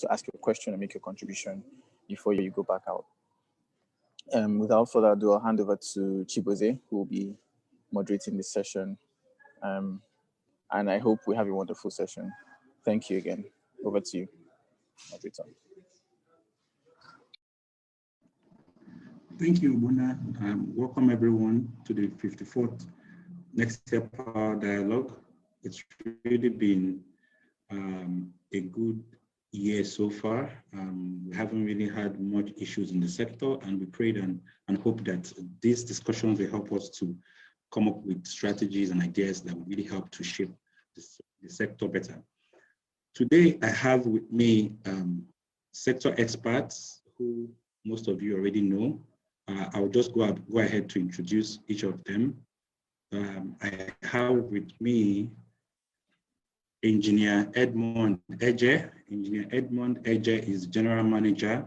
ask your question and make your contribution before you go back out. Without further ado, I'll hand over to Chibueze, who will be moderating this session. And I hope we have a wonderful session. Thank you again. Over to you, moderator. Thank you, Buna. Welcome everyone to the 54th Next Step Power Dialogue. It's really been a good year so far. We haven't really had much issues in the sector, and we prayed and hope that these discussions will help us to come up with strategies and ideas that will really help to shape the sector better. Today, I have with me sector experts who most of you already know. I'll just go ahead to introduce each of them. I have with me Engineer Edmond Eje. Engineer Edmond Eje is General Manager,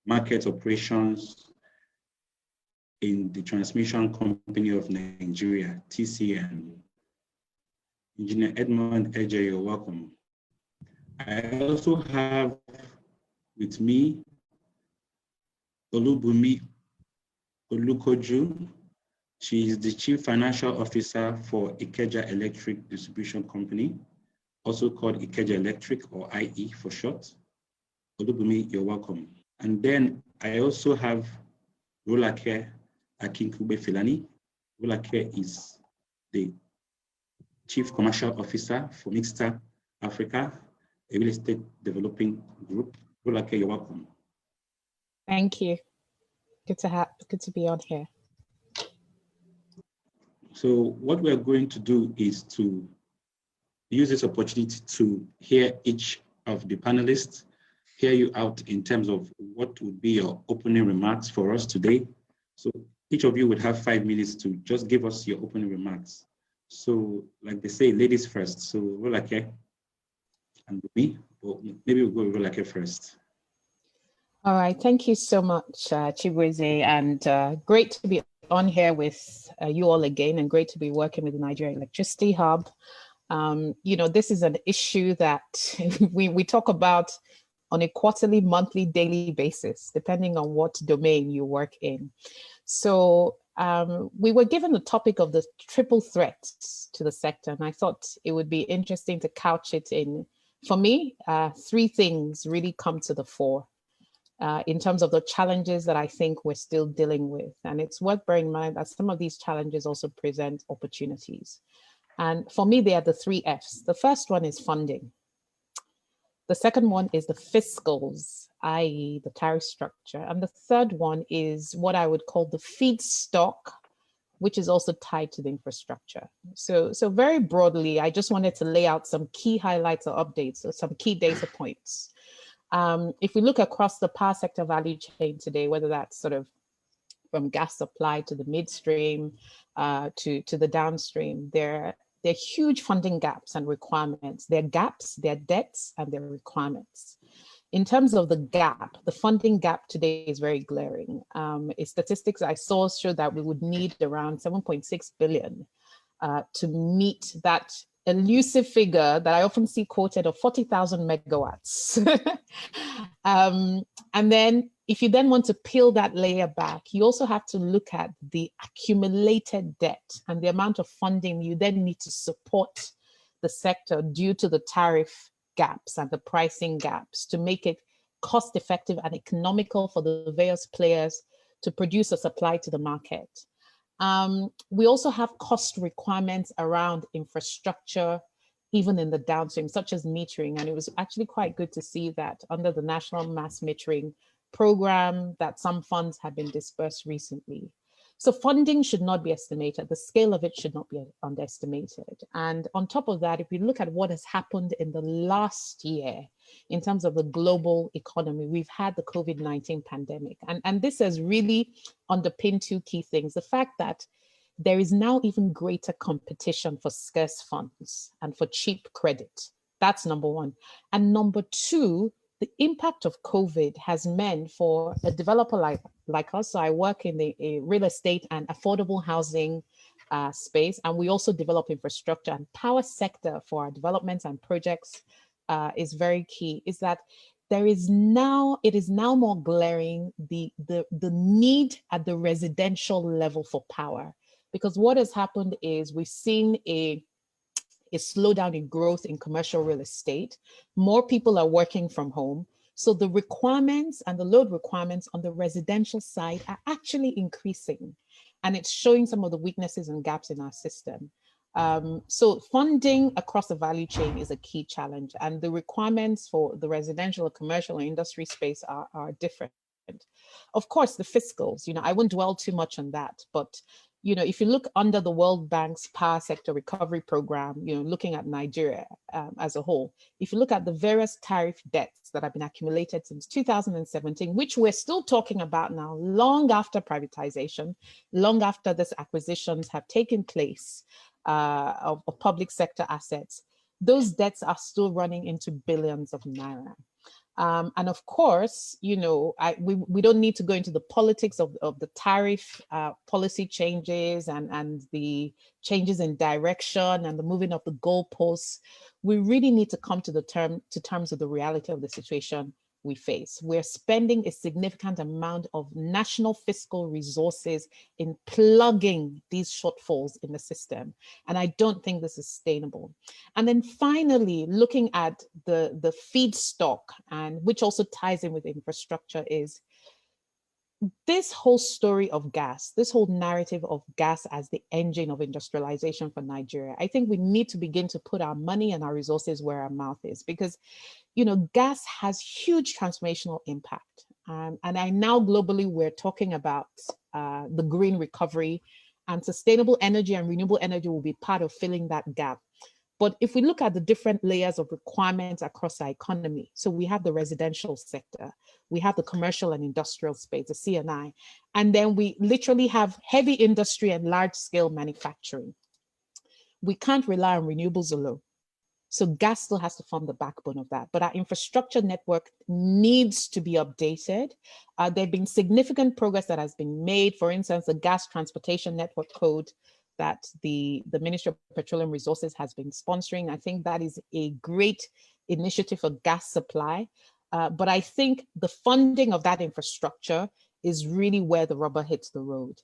Market Operations in the Transmission Company of Nigeria, TCN. Engineer Edmond Eje, you're welcome. I also have with me Olubumi Olukoju. She is the Chief Financial Officer for Ikeja Electric Distribution Company, also called Ikeja Electric, or IE for short. Olubumi, you're welcome. And then I also have Rolake Akinkube Filani. Rolake is the Chief Commercial Officer for Mixta Africa, a real estate developing group. Rolake, you're welcome. Thank you. Good to be on here. So what we're going to do is to use this opportunity to hear each of the panelists, hear you out in terms of what would be your opening remarks for us today. So each of you would have 5 minutes to just give us your opening remarks. So like they say, ladies first. So Rolake and me, or maybe we'll go with Rolake first. All right, thank you so much, Chibueze, and great to be on here with you all again, and great to be working with the Nigeria Electricity Hub. You know, this is an issue that we talk about on a quarterly, monthly, daily basis, depending on what domain you work in. So we were given the topic of the triple threats to the sector, and I thought it would be interesting to couch it in, for me, 3 things really come to the fore. In terms of the challenges that I think we're still dealing with. And it's worth bearing in mind that some of these challenges also present opportunities. And for me, they are the 3 Fs. The first one is funding. The second one is the fiscals, i.e. the tariff structure. And the third one is what I would call the feedstock, which is also tied to the infrastructure. So very broadly, I just wanted to lay out some key highlights or updates, or some key data points. If we look across the power sector value chain today, whether that's sort of from gas supply to the midstream to the downstream, there are huge funding gaps and requirements. There are gaps, there are debts, and there are requirements. In terms of the gap, the funding gap today is very glaring. Statistics I saw show that we would need around 7.6 billion to meet that elusive figure that I often see quoted of 40,000 megawatts. And then if you then want to peel that layer back, you also have to look at the accumulated debt and the amount of funding you then need to support the sector due to the tariff gaps and the pricing gaps to make it cost effective and economical for the various players to produce or supply to the market. We also have cost requirements around infrastructure, even in the downstream, such as metering. And it was actually quite good to see that under the National Mass Metering Program, that some funds have been dispersed recently. So funding should not be estimated. The scale of it should not be underestimated. And on top of that, if we look at what has happened in the last year, in terms of the global economy, we've had the COVID-19 pandemic. And this has really underpinned 2 key things. The fact that there is now even greater competition for scarce funds and for cheap credit. That's number 1. And number 2, the impact of COVID has meant for a developer like us, so I work in the real estate and affordable housing space, and we also develop infrastructure and power sector for our developments and projects is very key, is that it is now more glaring, the need at the residential level for power. Because what has happened is we've seen a slowdown in growth in commercial real estate. More people are working from home. So the requirements and the load requirements on the residential side are actually increasing. And it's showing some of the weaknesses and gaps in our system. So funding across the value chain is a key challenge. And the requirements for the residential, commercial, and industry space are different. Of course, the fiscals, I won't dwell too much on that, but if you look under the World Bank's power sector recovery program, looking at Nigeria as a whole, if you look at the various tariff debts that have been accumulated since 2017, which we're still talking about now, long after privatization, long after these acquisitions have taken place of public sector assets, those debts are still running into billions of naira. And of course, we don't need to go into the politics of the tariff policy changes and the changes in direction and the moving of the goalposts. We really need to come to terms with the reality of the situation we face. We're spending a significant amount of national fiscal resources in plugging these shortfalls in the system. And I don't think this is sustainable. And then finally, looking at the feedstock, and which also ties in with infrastructure, is this whole story of gas, this whole narrative of gas as the engine of industrialization for Nigeria. I think we need to begin to put our money and our resources where our mouth is, because gas has huge transformational impact. And I now globally, we're talking about the green recovery, and sustainable energy and renewable energy will be part of filling that gap. But if we look at the different layers of requirements across our economy, so we have the residential sector, we have the commercial and industrial space, the C&I, and then we literally have heavy industry and large scale manufacturing. We can't rely on renewables alone. So gas still has to form the backbone of that. But our infrastructure network needs to be updated. There have been significant progress that has been made. For instance, the Gas Transportation Network Code that the Ministry of Petroleum Resources has been sponsoring. I think that is a great initiative for gas supply. But I think the funding of that infrastructure is really where the rubber hits the road.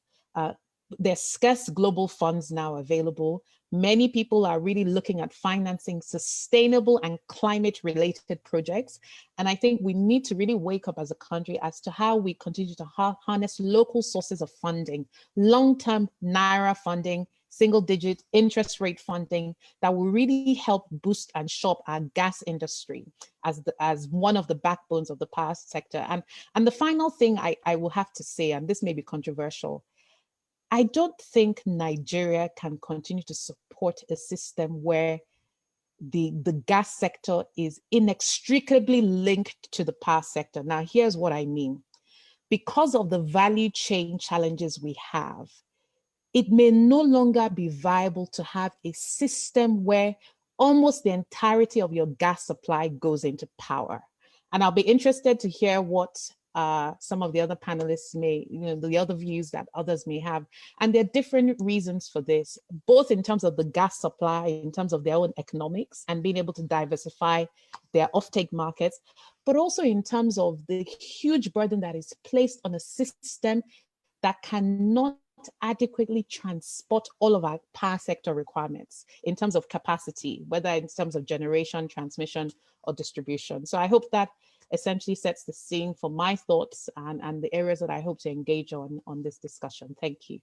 There's scarce global funds now available. Many people are really looking at financing sustainable and climate-related projects. And I think we need to really wake up as a country as to how we continue to harness local sources of funding, long-term Naira funding, single-digit interest rate funding that will really help boost and shore up our gas industry as one of the backbones of the power sector. And the final thing I will have to say, and this may be controversial, I don't think Nigeria can continue to support a system where the gas sector is inextricably linked to the power sector. Now, here's what I mean. Because of the value chain challenges we have, it may no longer be viable to have a system where almost the entirety of your gas supply goes into power. And I'll be interested to hear what some of the other panelists may, the other views that others may have. And there are different reasons for this, both in terms of the gas supply, in terms of their own economics and being able to diversify their offtake markets, but also in terms of the huge burden that is placed on a system that cannot adequately transport all of our power sector requirements in terms of capacity, whether in terms of generation, transmission, or distribution. So I hope that essentially sets the scene for my thoughts and the areas that I hope to engage on this discussion. Thank you.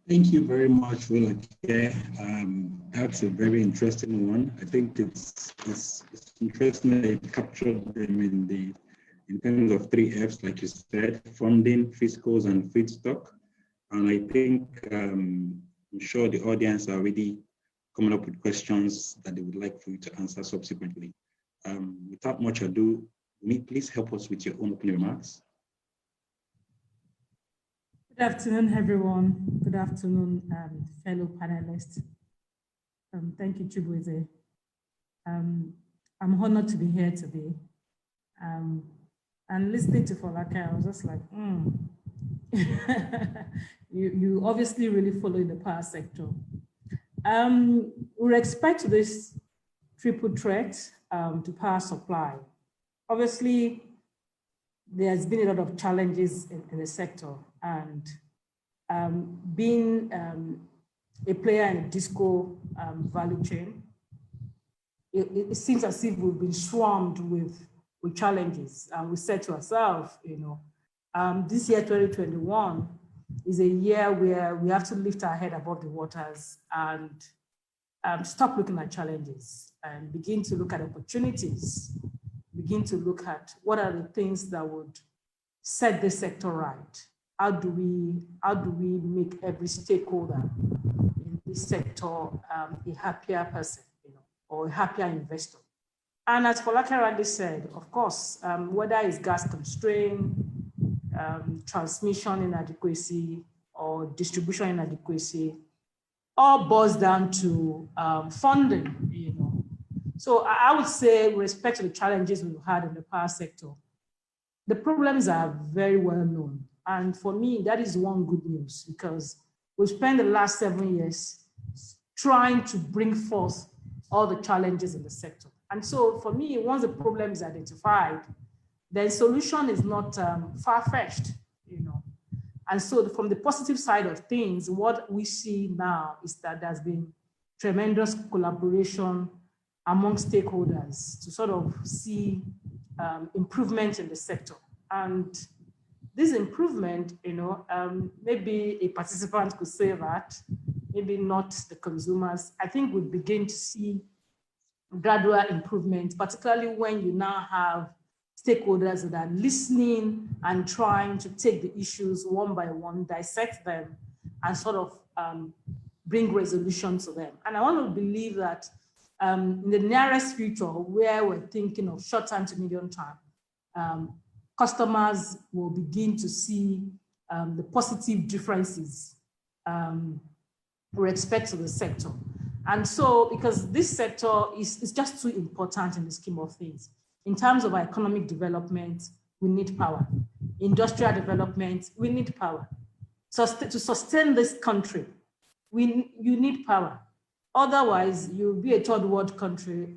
Thank you very much, Uglier. That's a very interesting one. I think it's interesting that you captured them in terms of 3 Fs, like you said: funding, fiscals, and feedstock. And I think I'm sure the audience are already coming up with questions that they would like for you to answer subsequently. Without much ado, please help us with your own opening remarks. Good afternoon, everyone. Good afternoon, fellow panelists. Thank you, Chibueze. I'm honored to be here today. And listening to Folake, I was just like, you obviously really follow the power sector. With respect to this triple threat to power supply. Obviously, there's been a lot of challenges in the sector, and being a player in a disco value chain, it seems as if we've been swarmed with challenges. And we said to ourselves, this year, 2021, is a year where we have to lift our head above the waters and stop looking at challenges and begin to look at opportunities, begin to look at what are the things that would set the sector right. How do we make every stakeholder in this sector a happier person, or a happier investor? And as Folake rightly said, of course, whether it's gas constraint, transmission inadequacy, or distribution inadequacy, all boils down to funding. So I would say, with respect to the challenges we've had in the power sector, the problems are very well known. And for me, that is one good news, because we've spent the last 7 years trying to bring forth all the challenges in the sector. And so for me, once the problem is identified, then solution is not far-fetched, And so from the positive side of things, what we see now is that there's been tremendous collaboration among stakeholders to sort of see improvement in the sector. And this improvement, maybe a participant could say that, maybe not the consumers. I think we begin to see gradual improvement, particularly when you now have stakeholders that are listening and trying to take the issues one by one, dissect them, and sort of bring resolution to them. And I want to believe that in the nearest future, where we're thinking of short time to medium time, customers will begin to see the positive differences with respect to the sector. And so, because this sector is just too important in the scheme of things. In terms of our economic development, we need power. Industrial development, we need power. So to sustain this country, you need power. Otherwise, you'll be a third world country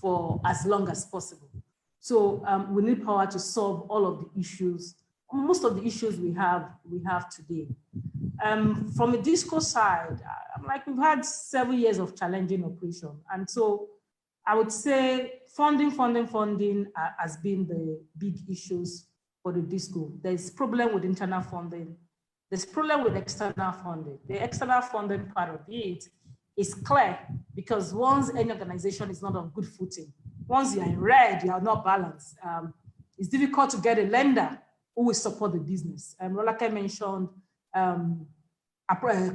for as long as possible. So we need power to solve all of the issues, most of the issues we have today. From a disco side, we've had 7 years of challenging operation. And so I would say funding has been the big issues for the disco. There's problem with internal funding. There's problem with external funding. The external funding part of it is clear, because once any organization is not on good footing, once you're in red, you are not balanced. It's difficult to get a lender who will support the business. Like I mentioned, a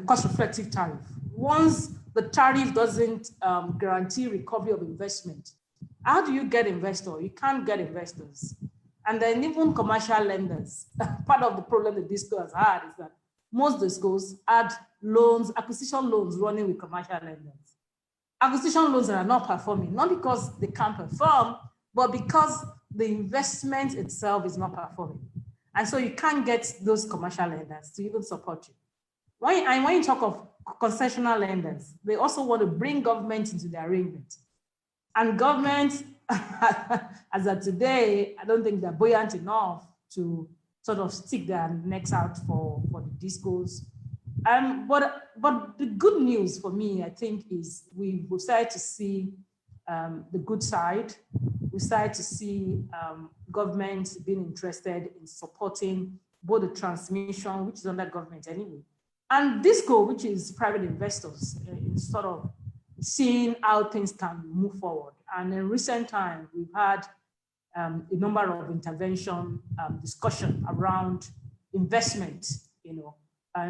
cost-reflective tariff. Once the tariff doesn't guarantee recovery of investment, how do you get investors? You can't get investors. And then even commercial lenders, part of the problem that DISCO has had is that most DISCOs had loans, acquisition loans running with commercial lenders. Acquisition loans that are not performing, not because they can't perform, but because the investment itself is not performing. And so you can't get those commercial lenders to even support you. When you talk of concessional lenders, they also want to bring government into the arrangement. And government, as of today, I don't think they're buoyant enough to sort of stick their necks out for the DISCOs. But the good news for me, I think, is we've started to see the good side. We started to see government being interested in supporting both the transmission, which is under government anyway, and DISCO, which is private investors, in sort of seeing how things can move forward. And in recent time, we've had a number of intervention discussion around investment,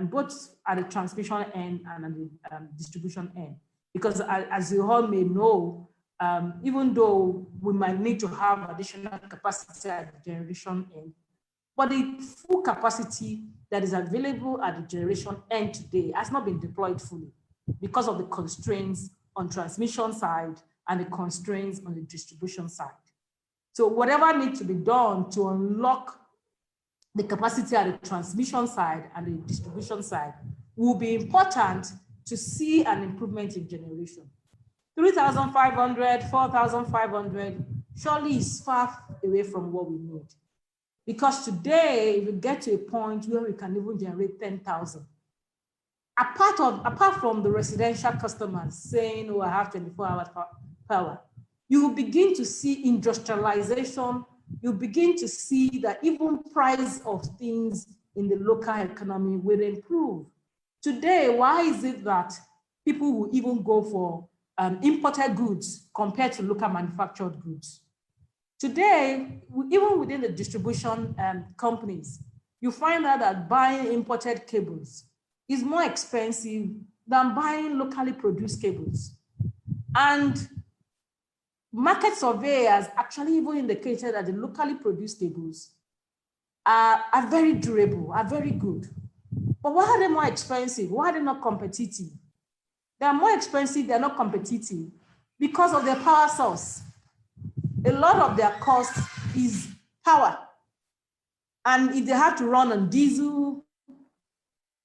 both at the transmission end and at the distribution end. Because as you all may know, even though we might need to have additional capacity at the generation end, but the full capacity that is available at the generation end today has not been deployed fully because of the constraints on transmission side and the constraints on the distribution side. So whatever needs to be done to unlock the capacity at the transmission side and the distribution side will be important to see an improvement in generation. 3,500, 4,500 surely is far away from what we need. Because today, if we get to a point where we can even generate 10,000, apart from the residential customers saying, oh, I have 24 hours power, you will begin to see industrialization. You begin to see that even price of things in the local economy will improve. Today, why is it that people will even go for imported goods compared to local manufactured goods? Today, even within the distribution companies, you find out that buying imported cables is more expensive than buying locally produced cables. And market surveyors actually even indicated that the locally produced cables are very durable, are very good. But why are they more expensive? Why are they not competitive? They are more expensive, they're not competitive because of their power source. A lot of their cost is power. And if they have to run on diesel,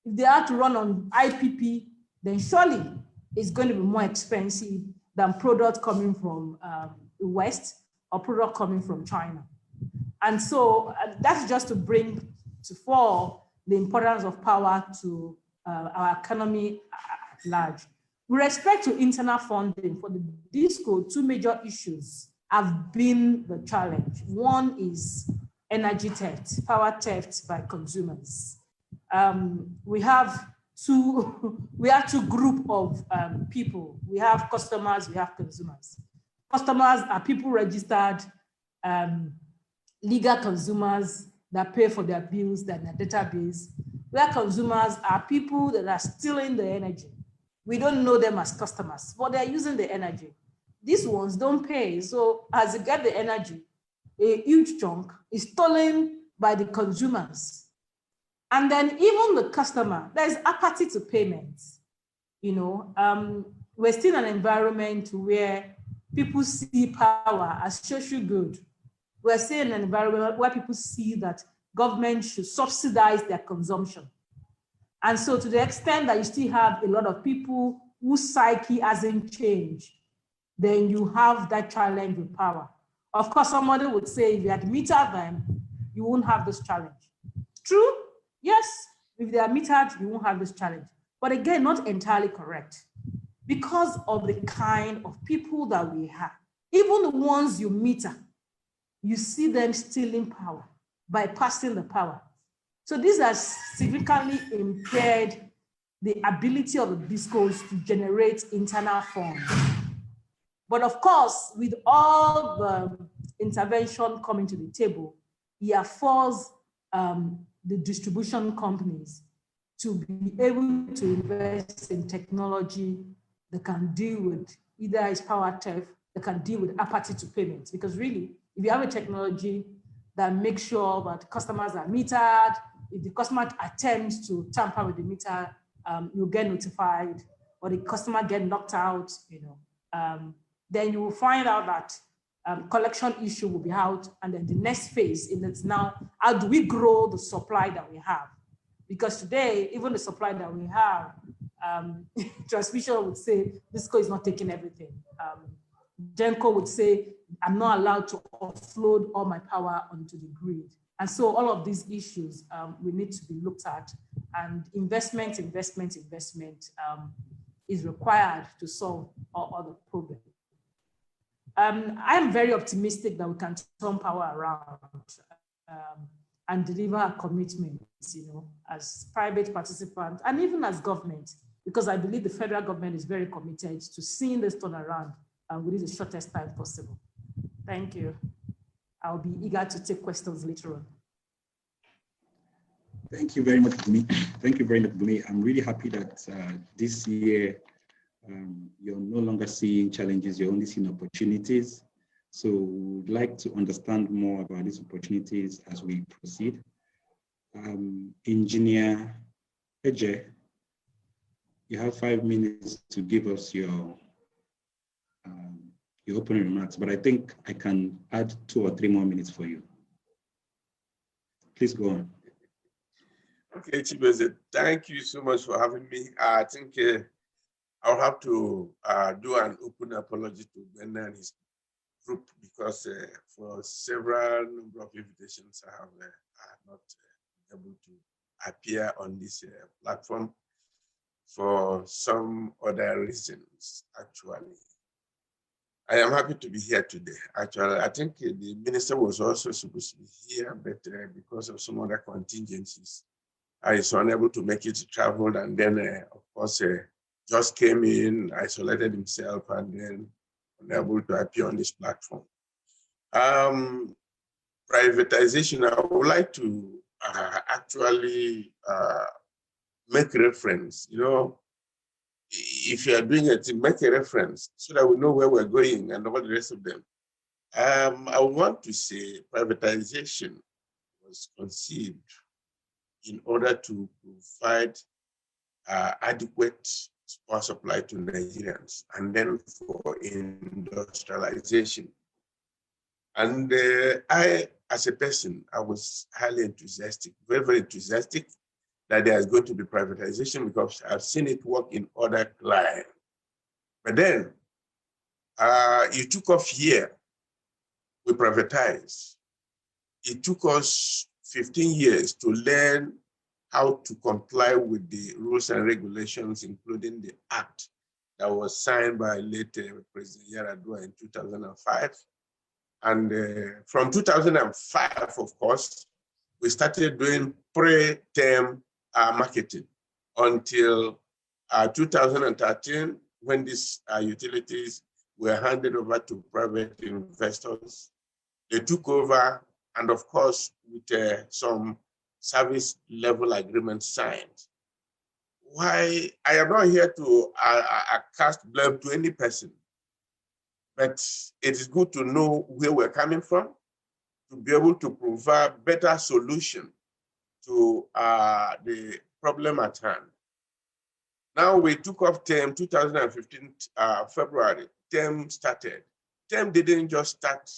if they have to run on IPP, then surely it's going to be more expensive than product coming from the West or product coming from China. And so that's just to bring to fore the importance of power to our economy at large. With respect to internal funding for the DISCO, two major issues have been the challenge. One is energy theft, power theft by consumers. We have two groups of people. We have customers, we have consumers. Customers are people registered, legal consumers that pay for their bills, that in their database. Where consumers are people that are stealing the energy. We don't know them as customers, but they're using the energy. These ones don't pay. So as you get the energy, a huge chunk is stolen by the consumers. And then even the customer, there's apathy to payments. You know, we're still in an environment where people see power as social good. We're still in an environment where people see that government should subsidize their consumption. And so to the extent that you still have a lot of people whose psyche hasn't changed, then you have that challenge with power. Of course, somebody would say, if you had metered them, you won't have this challenge. True, yes, if they are metered, you won't have this challenge. But again, not entirely correct because of the kind of people that we have. Even the ones you meter, you see them stealing power, bypassing the power. So these are significantly impaired the ability of the DISCOs to generate internal funds. But of course, with all the intervention coming to the table, it affords the distribution companies to be able to invest in technology that can deal with either its power theft, that can deal with apathy to payments. Because really, if you have a technology that makes sure that customers are metered, if the customer attempts to tamper with the meter, you'll get notified, or the customer get knocked out, you know, then you will find out that collection issue will be out, and then the next phase is now, how do we grow the supply that we have? Because today, even the supply that we have, transmission would say, DISCO is not taking everything. GENCO would say, I'm not allowed to offload all my power onto the grid. And so all of these issues we need to be looked at, and investment is required to solve all the problems. I'm very optimistic that we can turn power around and deliver our commitments, you know, as private participants and even as government, because I believe the federal government is very committed to seeing this turn around within the shortest time possible. Thank you. I'll be eager to take questions later on. Thank you very much, Bumi. Thank you very much, Bumi. I'm really happy that this year you're no longer seeing challenges, you're only seeing opportunities. So we'd like to understand more about these opportunities as we proceed. Engineer Eje, you have 5 minutes to give us your opening remarks, but I think I can add 2 or 3 more minutes for you. Please go on. Okay, Chibueze, thank you so much for having me. I think I'll have to do an open apology to Ben and his group because for several number of invitations I have not been able to appear on this platform for some other reasons, actually. I am happy to be here today. Actually, I think the minister was also supposed to be here, but because of some other contingencies, I was unable to make it to travel, and then, of course, just came in, isolated himself, and then unable to appear on this platform. Privatization, I would like to actually make reference, you know, if you are doing it, make a reference so that we know where we're going and all the rest of them. I want to say privatization was conceived in order to provide adequate power supply to Nigerians and then for industrialization. And I, as a person, I was highly enthusiastic, very, very enthusiastic that there is going to be privatization because I've seen it work in other clients. But then it took off here, we privatized. It took us 15 years to learn how to comply with the rules and regulations, including the act that was signed by late President Yaradua in 2005. And from 2005, of course, we started doing pre-term marketing until 2013, when these utilities were handed over to private investors. They took over, and of course, with some service level agreements signed. Why? I am not here to cast blame to any person, but it is good to know where we're coming from, to be able to provide better solution to the problem at hand. Now we took off term 2015, February, term started. Term didn't just start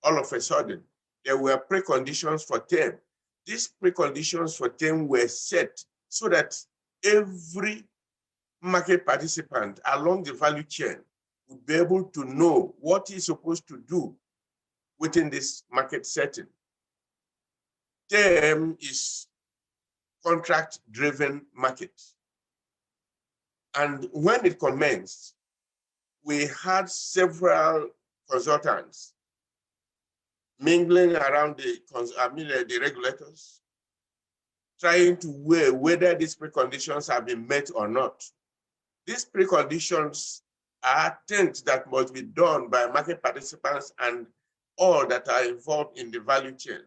all of a sudden. There were preconditions for term. These preconditions for term were set so that every market participant along the value chain would be able to know what he's supposed to do within this market setting. Term is contract-driven market. And when it commenced, we had several consultants mingling around the regulators, trying to weigh whether these preconditions have been met or not. These preconditions are things that must be done by market participants and all that are involved in the value chain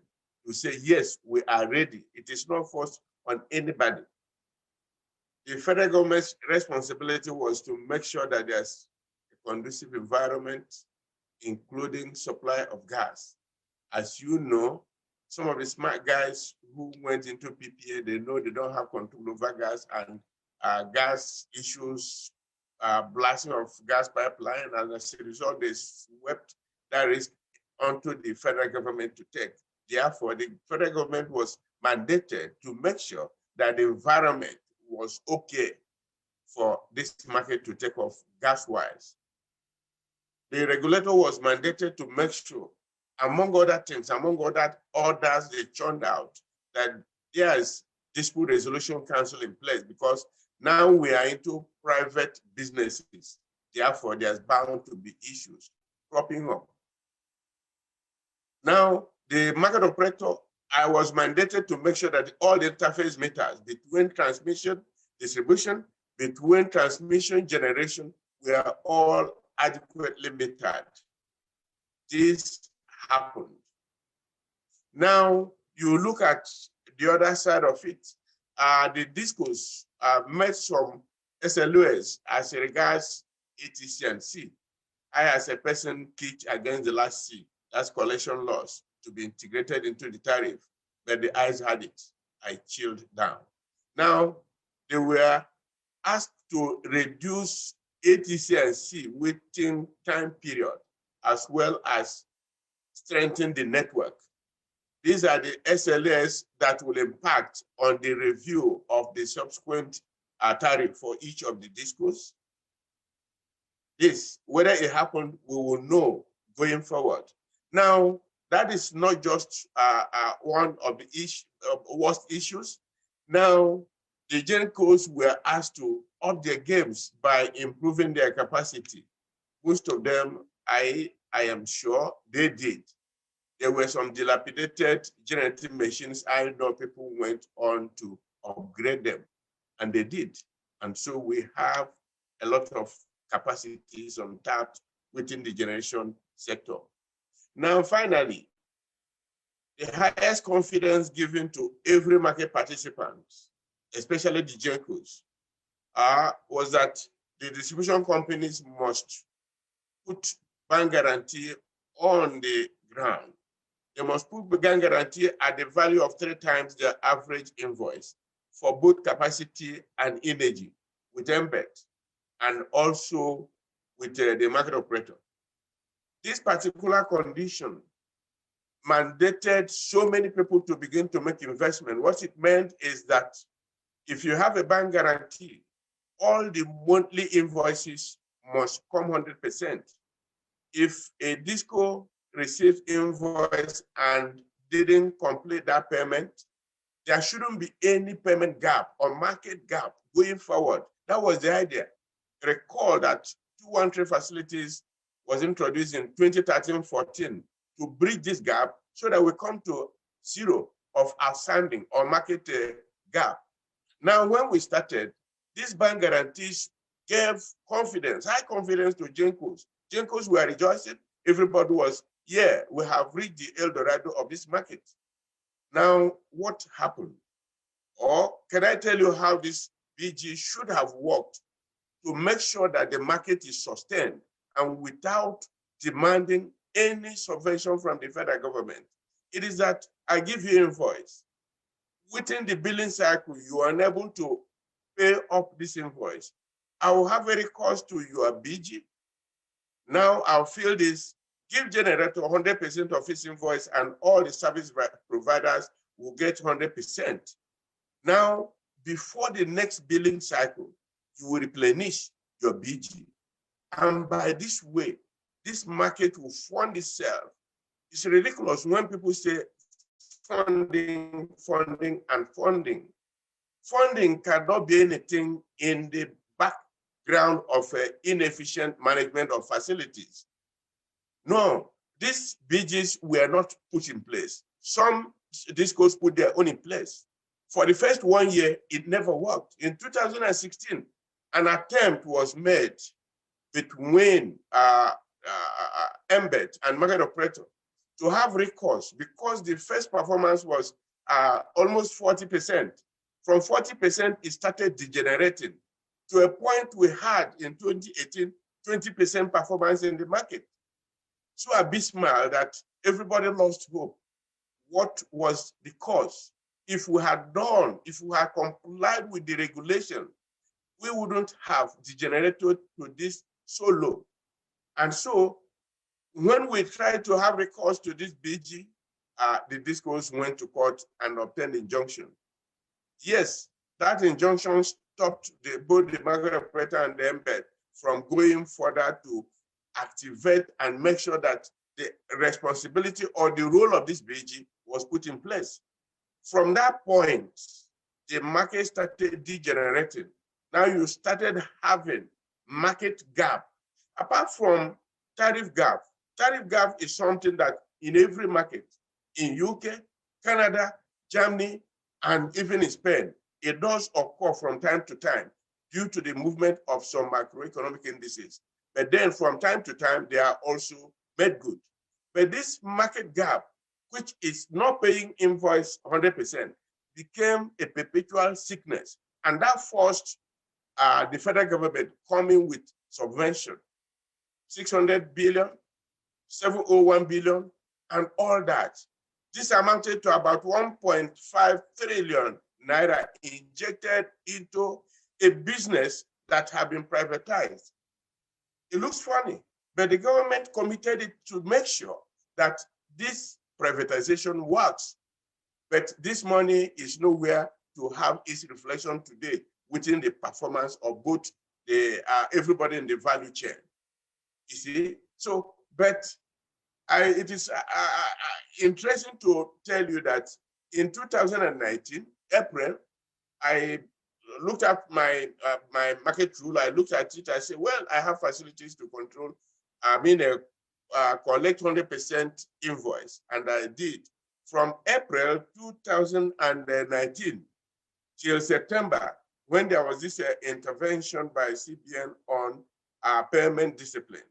to say, yes, we are ready. It is not forced on anybody. The federal government's responsibility was to make sure that there's a conducive environment, including supply of gas. As you know, some of the smart guys who went into PPA, they know they don't have control over gas, and gas issues, blasting of gas pipeline, and as a result, they swept that risk onto the federal government to take. Therefore, the federal government was mandated to make sure that the environment was okay for this market to take off gas-wise. The regulator was mandated to make sure, among other things, among other orders they churned out, that there is dispute resolution council in place, because now we are into private businesses. Therefore, there's bound to be issues cropping up. Now, the market operator, I was mandated to make sure that all the interface meters between transmission, distribution, between transmission, generation, were all adequately metered. This happened. Now, you look at the other side of it, the DISCOs made some SLOs as regards ETC and C. I, as a person, kicked against the last C, that's collection loss, to be integrated into the tariff, but the eyes had it. I chilled down. Now, they were asked to reduce ATC and C within time period, as well as strengthen the network. These are the SLAs that will impact on the review of the subsequent tariff for each of the discos. This, whether it happened, we will know going forward. Now, that is not just one of the worst issues. Now, the GenCos were asked to up their games by improving their capacity. Most of them, I am sure they did. There were some dilapidated generating machines. I know people went on to upgrade them, and they did. And so we have a lot of capacities untapped within the generation sector. Now, finally, the highest confidence given to every market participant, especially the GenCos, was that the distribution companies must put bank guarantee on the ground. They must put the bank guarantee at the value of 3 times the average invoice for both capacity and energy with embed, and also with the market operator. This particular condition mandated so many people to begin to make investment. What it meant is that if you have a bank guarantee, all the monthly invoices must come 100%. If a disco receives invoice and didn't complete that payment, there shouldn't be any payment gap or market gap going forward. That was the idea. Recall that 213 facilities was introduced in 2013-14 to bridge this gap so that we come to zero of outstanding or market gap. Now, when we started, these bank guarantees gave confidence, high confidence to GenCos. GenCos were rejoicing. Everybody was, yeah, we have reached the El Dorado of this market. Now, what happened? Or can I tell you how this BG should have worked to make sure that the market is sustained and without demanding any subvention from the federal government? It is that I give you invoice. Within the billing cycle, you are unable to pay up this invoice. I will have a recourse to your BG. Now I'll fill this, give generator 100% of its invoice, and all the service providers will get 100%. Now, before the next billing cycle, you will replenish your BG. And by this way, this market will fund itself. It's ridiculous when people say funding, funding, and funding. Funding cannot be anything in the background of inefficient management of facilities. No, these BGs were not put in place. Some discos put their own in place. For the first 1 year, it never worked. In 2016, an attempt was made between Embed and market operator to have recourse because the first performance was almost 40%. From 40%, it started degenerating to a point we had in 2018, 20% performance in the market. So abysmal that everybody lost hope. What was the cause? If we had complied with the regulation, we wouldn't have degenerated to this so low. And so when we tried to have recourse to this BG, the discos went to court and obtained injunction. Yes, that injunction stopped both the market operator and the embed from going further to activate and make sure that the responsibility or the role of this BG was put in place. From that point, the market started degenerating. Now you started having market gap. Apart from tariff gap is something that in every market, in UK, Canada, Germany, and even in Spain, it does occur from time to time due to the movement of some macroeconomic indices. But then from time to time, they are also made good. But this market gap, which is not paying invoice 100%, became a perpetual sickness. And that forced the federal government coming with subvention, 600 billion, 701 billion, and all that. This amounted to about 1.5 trillion naira injected into a business that had been privatized. It looks funny, but the government committed it to make sure that this privatization works. But this money is nowhere to have its reflection today within the performance of both the everybody in the value chain. You see, so but it is interesting to tell you that in 2019 April, I looked at my my market rule. I looked at it. I said, well, I have facilities to control. I mean, collect 100% invoice, and I did from April 2019 till September, when there was this intervention by CBN on payment discipline.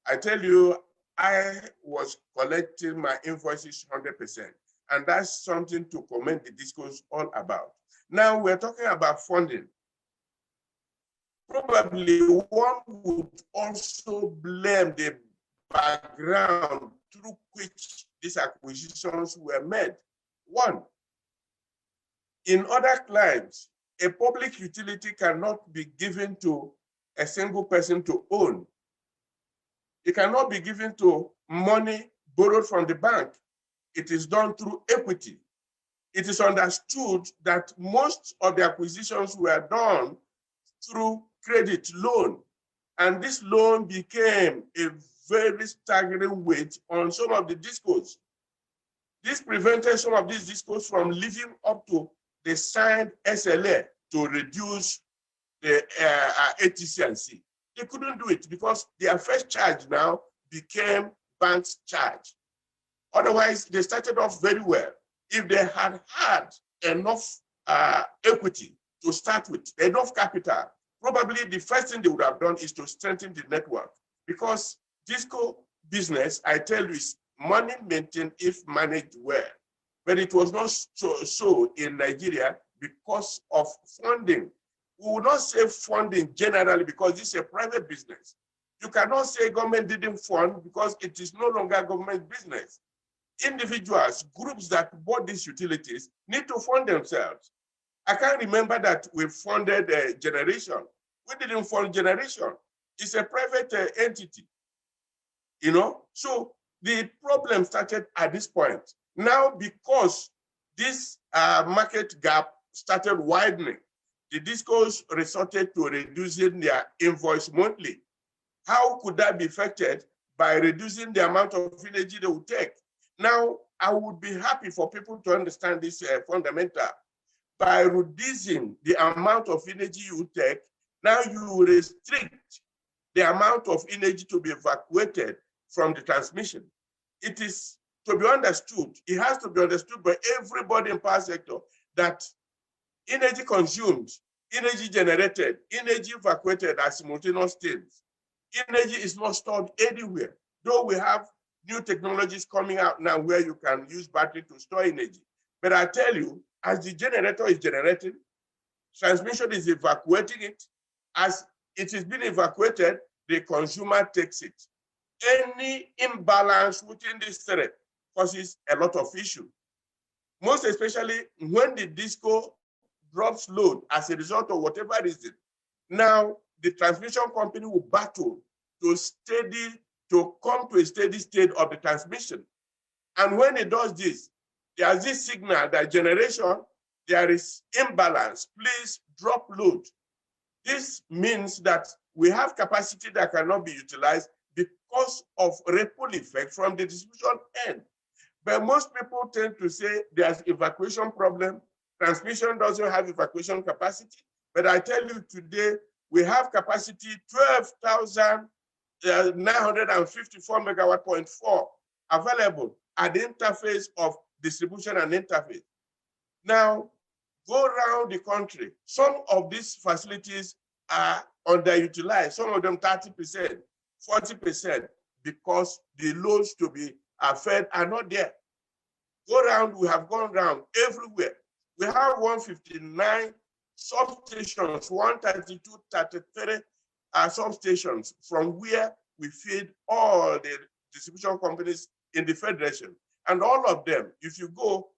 I tell you, I was collecting my invoices 100%, and that's something to commend the discourse all about. Now we're talking about funding. Probably one would also blame the background through which these acquisitions were made. One, in other climes, a public utility cannot be given to a single person to own. It cannot be given to money borrowed from the bank. It is done through equity. It is understood that most of the acquisitions were done through credit loan. And this loan became a very staggering weight on some of the discos. This prevented some of these discos from living up to the signed SLA to reduce the ATC&C. They couldn't do it because their first charge now became bank's charge. Otherwise, they started off very well. If they had had enough equity to start with, enough capital, probably the first thing they would have done is to strengthen the network. Because disco business, I tell you, is money maintained if managed well. But it was not so in Nigeria because of funding. We will not say funding generally because this is a private business. You cannot say government didn't fund because it is no longer government business. Individuals, groups that bought these utilities need to fund themselves. I can't remember that we funded generation. We didn't fund generation. It's a private entity, you know? So the problem started at this point. Now, because this market gap started widening, the discos resorted to reducing their invoice monthly. How could that be affected? By reducing the amount of energy they would take. Now, I would be happy for people to understand this fundamental. By reducing the amount of energy you take, now you restrict the amount of energy to be evacuated from the transmission. It is to be understood, it has to be understood by everybody in power sector that energy consumed, energy generated, energy evacuated are simultaneous states. Energy is not stored anywhere, though we have new technologies coming out now where you can use battery to store energy. But I tell you, as the generator is generating, transmission is evacuating it. As it is being evacuated, the consumer takes it. Any imbalance within this thread causes a lot of issues. Most especially when the disco drops load as a result of whatever reason. Now, the transmission company will battle to come to a steady state of the transmission. And when it does this, there's this signal that generation, there is imbalance, please drop load. This means that we have capacity that cannot be utilized because of ripple effect from the distribution end. But most people tend to say there's evacuation problem, transmission doesn't have evacuation capacity. But I tell you today, we have capacity 12,954 megawatt point 4 available at the interface of distribution and interface. Now, go around the country. Some of these facilities are underutilized, some of them 30%, 40%, because the loads to be fed are not there. Go around, we have gone around everywhere. We have 159 substations, 132, 33 substations from where we feed all the distribution companies in the Federation. And all of them, if you go,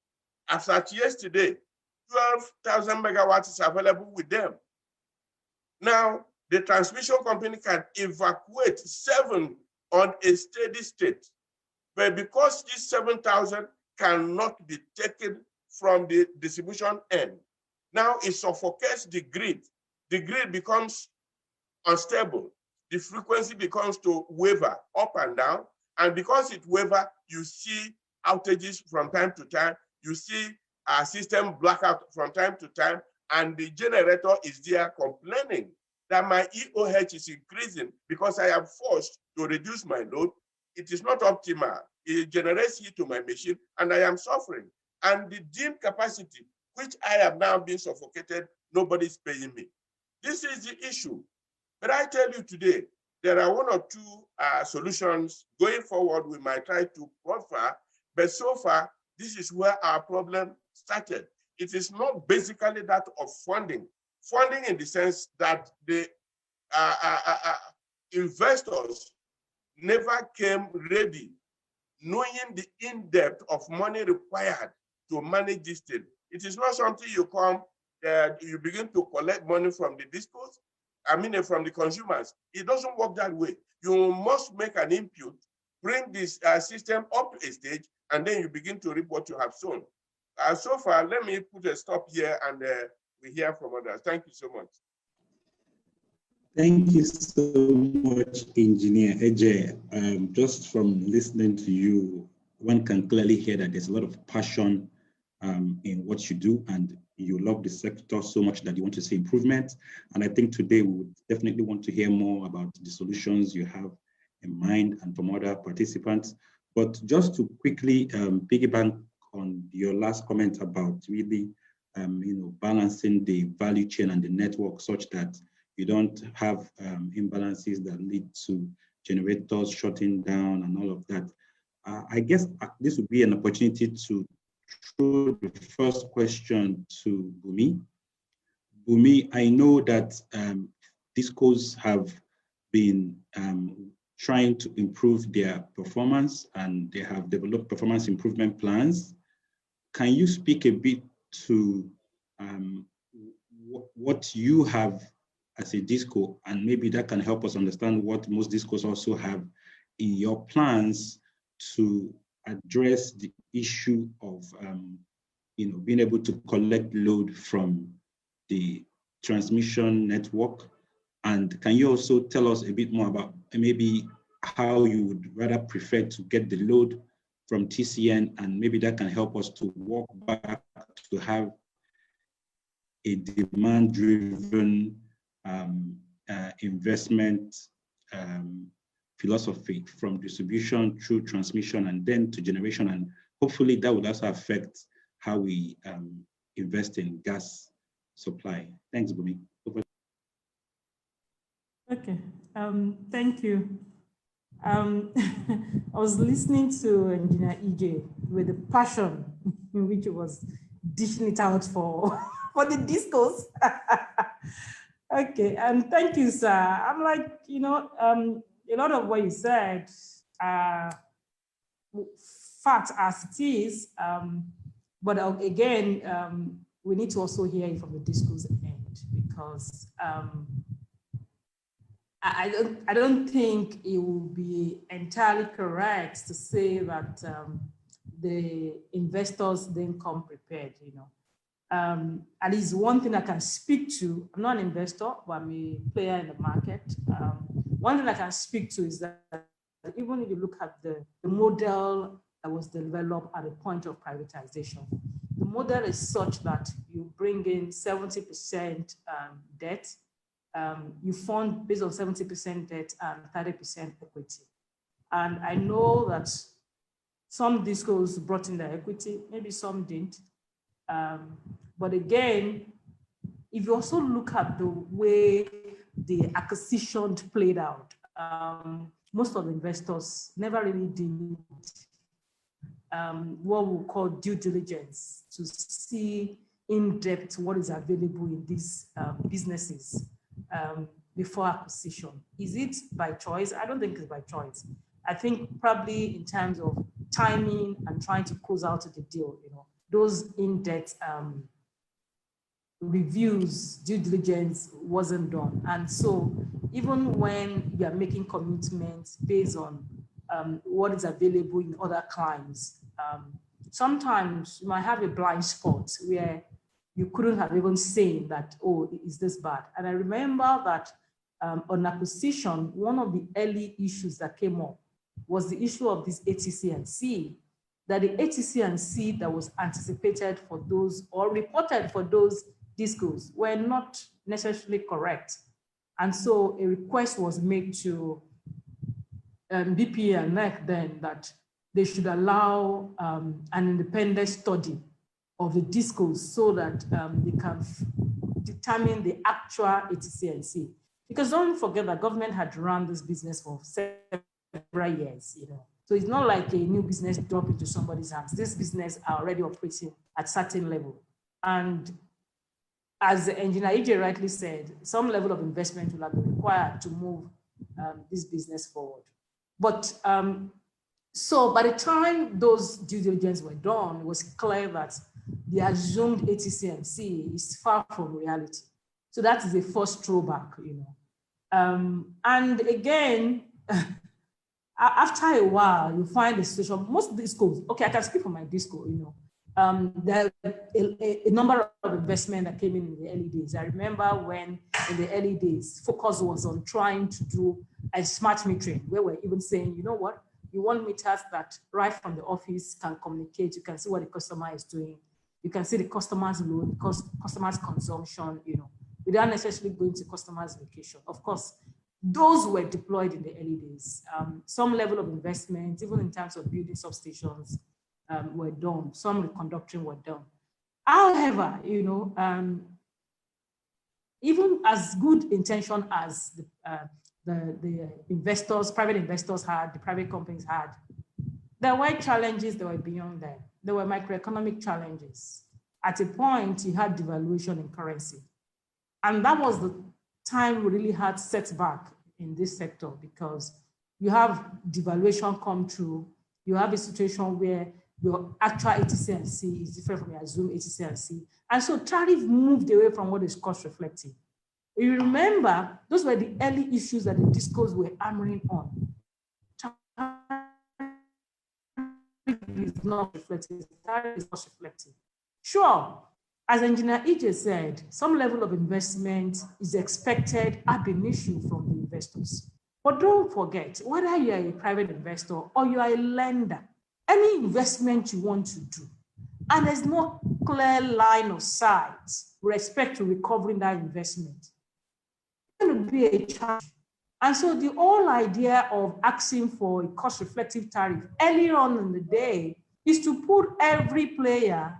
as at yesterday, 12,000 megawatts is available with them. Now, the transmission company can evacuate 7 on a steady state. But because these 7,000 cannot be taken from the distribution end, now it suffocates the grid the grid becomes unstable. The frequency becomes to waver up and down. And because it waver, you see outages from time to time. You see a system blackout from time to time. And the generator is there complaining that my EOH is increasing because I am forced to reduce my load. It is not optimal. It generates heat to my machine and I am suffering. And the deemed capacity, which I have now been suffocated, nobody's paying me. This is the issue. But I tell you today, there are one or two solutions going forward we might try to proffer, but so far, this is where our problem started. It is not basically that of funding. Funding in the sense that the investors never came ready, knowing the in-depth of money required to manage this thing. It is not something you come, you begin to collect money from the discos, from the consumers. It doesn't work that way. You must make an input, bring this system up a stage, and then you begin to reap what you have sown. So far, let me put a stop here and we hear from others. Thank you so much. Thank you so much, Engineer Eje. Just from listening to you, one can clearly hear that there's a lot of passion in what you do, and you love the sector so much that you want to see improvement. And I think today we would definitely want to hear more about the solutions you have in mind and from other participants. But just to quickly piggyback on your last comment about really balancing the value chain and the network such that you don't have imbalances that lead to generators shutting down and all of that. I guess this would be an opportunity to throw the first question to Bumi. Bumi, I know that DISCOs have been trying to improve their performance and they have developed performance improvement plans. Can you speak a bit to what you have as a DISCO, and maybe that can help us understand what most DISCOs also have in your plans to address the issue of being able to collect load from the transmission network? And can you also tell us a bit more about maybe how you would rather prefer to get the load from TCN, and maybe that can help us to walk back to have a demand-driven investment philosophy from distribution through transmission and then to generation, and hopefully that would also affect how we invest in gas supply. Thanks, Bumi. Okay, thank you. I was listening to Engineer EJ with the passion in which he was dishing it out for the discos. Okay, and thank you, sir. I'm like, a lot of what you said, fact as it is, but again, we need to also hear it from the discos end, because I don't think it will be entirely correct to say that the investors didn't come prepared, At least one thing I can speak to, I'm not an investor, but I'm a player in the market. One thing I can speak to is that even if you look at the model that was developed at the point of privatization, the model is such that you bring in 70% debt, you fund based on 70% debt and 30% equity. And I know that some discos brought in their equity, maybe some didn't. But again, if you also look at the way the acquisition played out, most of the investors never really did what we call due diligence to see in depth what is available in these businesses before acquisition. Is it by choice? I don't think it's by choice. I think probably in terms of timing and trying to close out the deal, those in-depth reviews, due diligence wasn't done. And so even when you are making commitments based on what is available in other climes, sometimes you might have a blind spot where you couldn't have even seen that, oh, is this bad? And I remember that on acquisition, one of the early issues that came up was the issue of this ATC&C, that the ATC&C that was anticipated for those or reported for those discos were not necessarily correct. And so a request was made to BP and NEC then that they should allow an independent study of the discos so that they can determine the actual ATC&C. Because don't forget that government had run this business for several years, you know. So it's not like a new business drop into somebody's hands. This business are already operating at certain level. And as the engineer EJ rightly said, some level of investment will have been required to move this business forward. But so by the time those due diligence were done, it was clear that the assumed ATC&C is far from reality. So that is the first throwback, you know. And again, after a while, you find the situation, most discos, okay, I can speak for my disco, you know, there are a number of investment that came in the early days. I remember when in the early days, focus was on trying to do a smart metering, where we're even saying, you know what, you want meters that right from the office can communicate, you can see what the customer is doing, you can see the customer's load, customer's consumption, you know, without necessarily going to customer's location. Of course, those were deployed in the early days. Some level of investment, even in terms of building substations, were done. Some reconducting were done. However, you know, even as good intention as the investors, private investors had, the private companies had, there were challenges that were beyond that. There were macroeconomic challenges. At a point, you had devaluation in currency. And that was the time we really had setback in this sector, because you have devaluation come through, you have a situation where your actual ATC&C is different from your assumed ATC&C. And so tariff moved away from what is cost reflective. If you remember, those were the early issues that the discos were hammering on. Tariff is not reflective, tariff is cost reflective. Sure, as Engineer EJ said, some level of investment is expected ab initio from the investors. But don't forget, whether you are a private investor or you are a lender, any investment you want to do, and there's no clear line of sight with respect to recovering that investment, it's going to be a challenge. And so the whole idea of asking for a cost-reflective tariff earlier on in the day is to put every player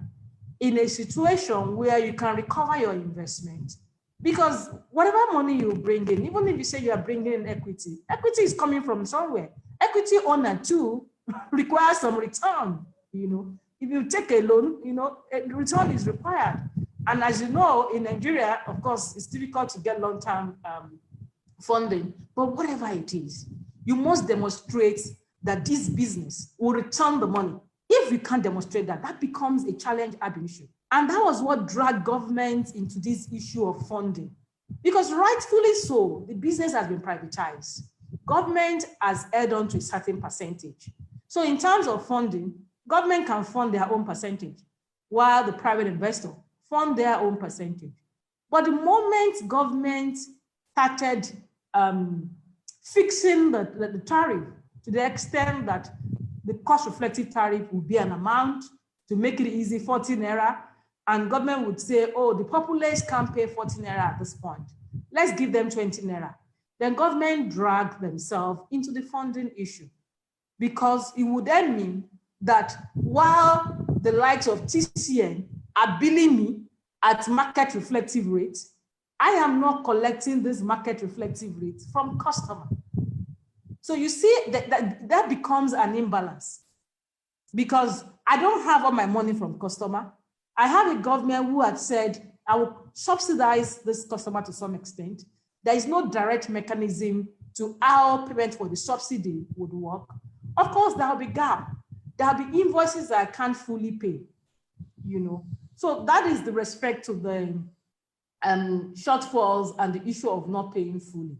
in a situation where you can recover your investment. Because whatever money you bring in, even if you say you are bringing in equity, equity is coming from somewhere. Equity owner too requires some return. You know, if you take a loan, you know, a return is required. And as you know, in Nigeria, of course, it's difficult to get long-term funding, but whatever it is, you must demonstrate that this business will return the money. If you can't demonstrate that, that becomes a challenge ab initio. And that was what dragged government into this issue of funding. Because rightfully so, the business has been privatized. Government has held on to a certain percentage. So in terms of funding, government can fund their own percentage, while the private investor fund their own percentage. But the moment government started fixing the tariff to the extent that the cost-reflective tariff would be an amount to make it easy, 40 naira, and government would say, oh, the populace can't pay 40 naira at this point. Let's give them 20 naira. Then government dragged themselves into the funding issue, because it would then mean that while the likes of TCN are billing me at market reflective rates, I am not collecting this market reflective rate from customer. So you see that becomes an imbalance, because I don't have all my money from customer. I have a government who had said, I will subsidize this customer to some extent. There is no direct mechanism to how payment for the subsidy would work. Of course, there will be gap. There will be invoices that I can't fully pay, you know. So that is the respect to the shortfalls and the issue of not paying fully.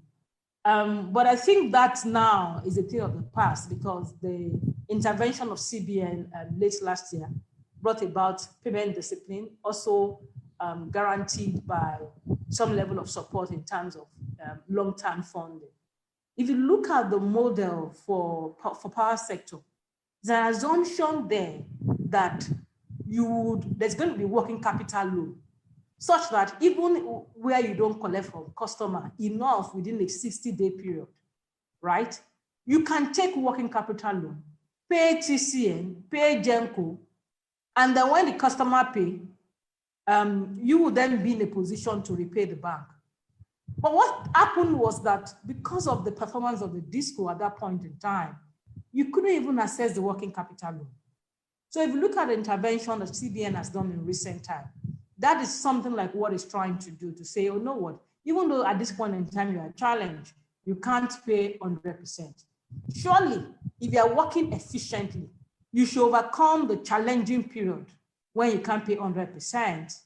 But I think that now is a thing of the past, because the intervention of CBN late last year brought about payment discipline, also guaranteed by some level of support in terms of long-term funding. If you look at the model for power sector, there's an assumption there that there's going to be working capital loan, such that even where you don't collect from customer enough within a 60-day period, right? You can take working capital loan, pay TCN, pay GENCO, and then when the customer pay, you will then be in a position to repay the bank. But what happened was that because of the performance of the DISCO at that point in time, you couldn't even access the working capital loan. So if you look at the intervention that CBN has done in recent time, that is something like what it's trying to do, to say, oh, know what, even though at this point in time you are challenged, you can't pay 100%. Surely, if you are working efficiently, you should overcome the challenging period when you can't pay 100%.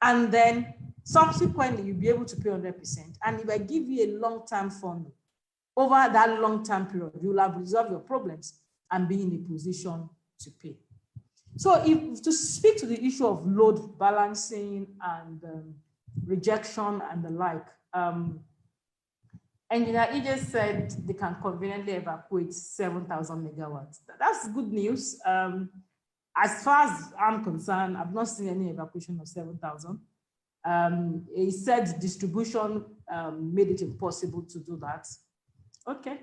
And then subsequently, you'll be able to pay 100%. And if I give you a long-term fund, over that long-term period, you'll have resolved your problems and be in a position to pay. So if to speak to the issue of load balancing and rejection and the like, Engineer EJ said they can conveniently evacuate 7,000 megawatts. That's good news. As far as I'm concerned, I've not seen any evacuation of 7,000. He said distribution made it impossible to do that. Okay.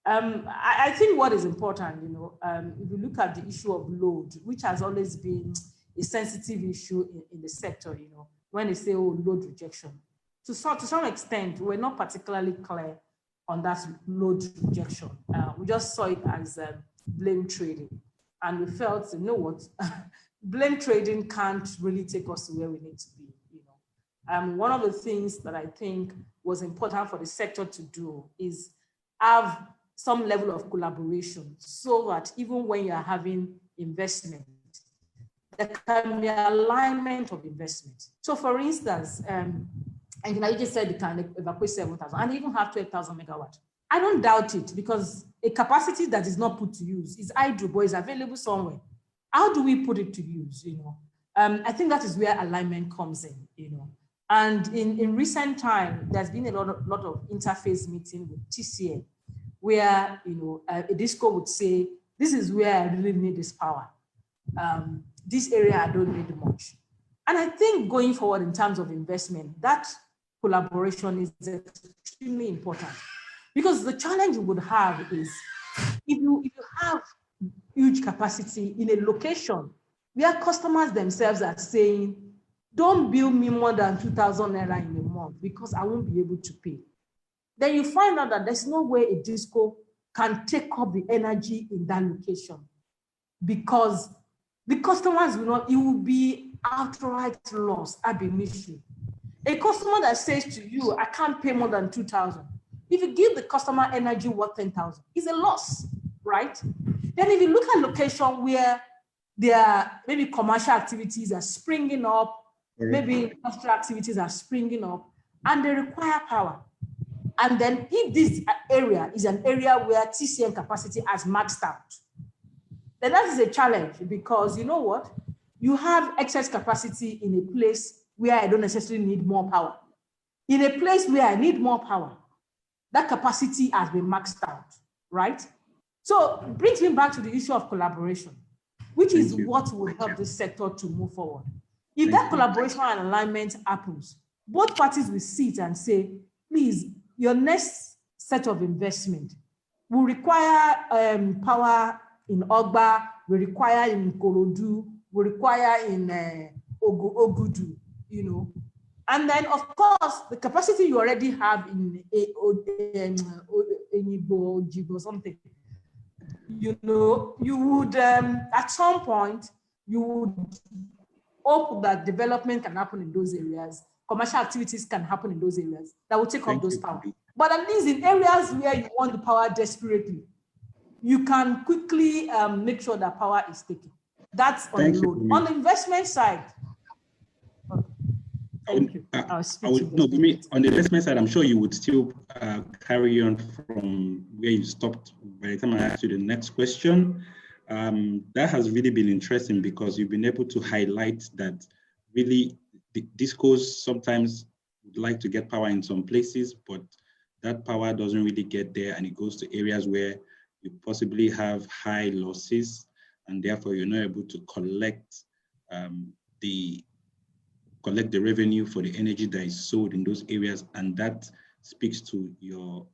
I think what is important, if you look at the issue of load, which has always been a sensitive issue in the sector, when they say, oh, load rejection. To some extent, we're not particularly clear on that load rejection. We just saw it as blame trading. And we felt, you know what, blame trading can't really take us to where we need to be. One of the things that I think was important for the sector to do is have some level of collaboration, so that even when you're having investment, there can be alignment of investment. So for instance, and you just said you can evacuate 7,000 and even have 12,000 megawatts. I don't doubt it, because a capacity that is not put to use is idle, but is available somewhere. How do we put it to use? I think that is where alignment comes in. And in recent time, there's been a lot of interface meeting with TCN, where a DISCO would say, this is where I really need this power. This area I don't need much. And I think going forward in terms of investment, that collaboration is extremely important, because the challenge you would have is if you have huge capacity in a location where customers themselves are saying, don't bill me more than 2,000 naira in a month because I won't be able to pay. Then you find out that there's no way a DISCO can take up the energy in that location, because the customers it will be outright loss ab initio. A customer that says to you, I can't pay more than 2,000. If you give the customer energy worth 10,000, it's a loss, right? Then if you look at location where there are maybe commercial activities are springing up, maybe industrial activities are springing up, and they require power. And then if this area is an area where TCN capacity has maxed out, then that is a challenge, because you know what? You have excess capacity in a place where I don't necessarily need more power. In a place where I need more power, that capacity has been maxed out, right? So it brings me back to the issue of collaboration, which is what will help this sector to move forward. If that collaboration and alignment happens, both parties will sit and say, please, your next set of investment will require power in Ogba, will require in Korodu, will require in Ogudu, And then, of course, the capacity you already have in Igbo, Jibo, something, you would, at some point, you would hope that development can happen in those areas, commercial activities can happen in those areas that will take up those power. But at least in areas where you want the power desperately, you can quickly make sure that power is taken. That's on the load. On the investment side, thank you. On the investment side, I'm sure you would still carry on from where you stopped by the time I ask you the next question. That has really been interesting, because you've been able to highlight that really the discos sometimes would like to get power in some places, but that power doesn't really get there, and it goes to areas where you possibly have high losses, and therefore you're not able to collect the revenue for the energy that is sold in those areas, and that speaks to your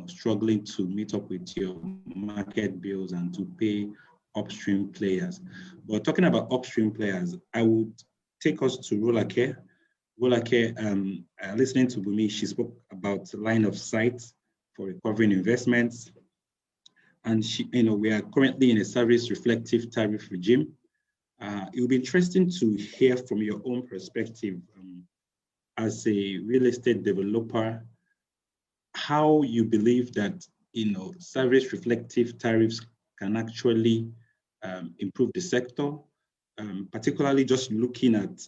struggling to meet up with your market bills and to pay upstream players. But talking about upstream players, I would take us to Rolacare. Rolacare, listening to Bumi, she spoke about line of sight for recovering investments. And we are currently in a service reflective tariff regime. It would be interesting to hear from your own perspective as a real estate developer, how you believe that service reflective tariffs can actually improve the sector, particularly just looking at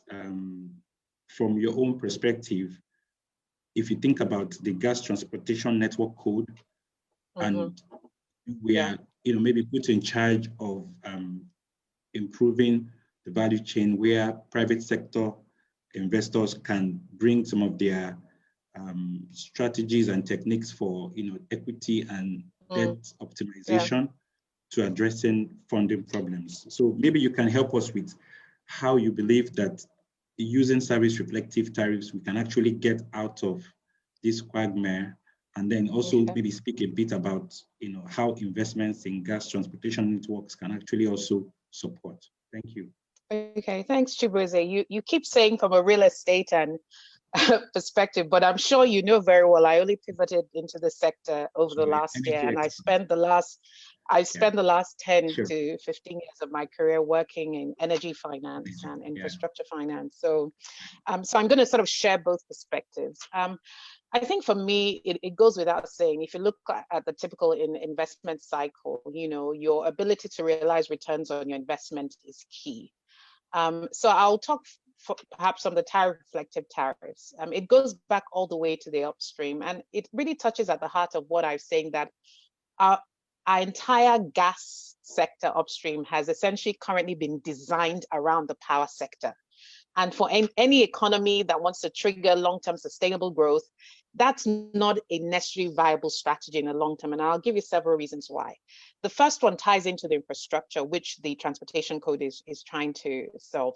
from your own perspective. If you think about the gas transportation network code, and we are maybe put in charge of improving the value chain where private sector investors can bring some of their strategies and techniques for equity and debt optimization to addressing funding problems. So maybe you can help us with how you believe that using service reflective tariffs, we can actually get out of this quagmire, and then also maybe speak a bit about how investments in gas transportation networks can actually also support. Thank you. Okay, thanks, Chibueze. You keep saying from a real estate and perspective, but I'm sure you know very well, I only pivoted into the sector over the last year, and I spent the last 10 to 15 years of my career working in energy finance and infrastructure finance. So, so I'm going to sort of share both perspectives. I think for me, it goes without saying, if you look at the typical investment cycle, your ability to realize returns on your investment is key. So I'll talk perhaps on the tariff reflective tariffs. It goes back all the way to the upstream, and it really touches at the heart of what I'm saying, that our entire gas sector upstream has essentially currently been designed around the power sector. And for any economy that wants to trigger long-term sustainable growth, that's not a necessarily viable strategy in the long term. And I'll give you several reasons why. The first one ties into the infrastructure, which the transportation code is trying to solve.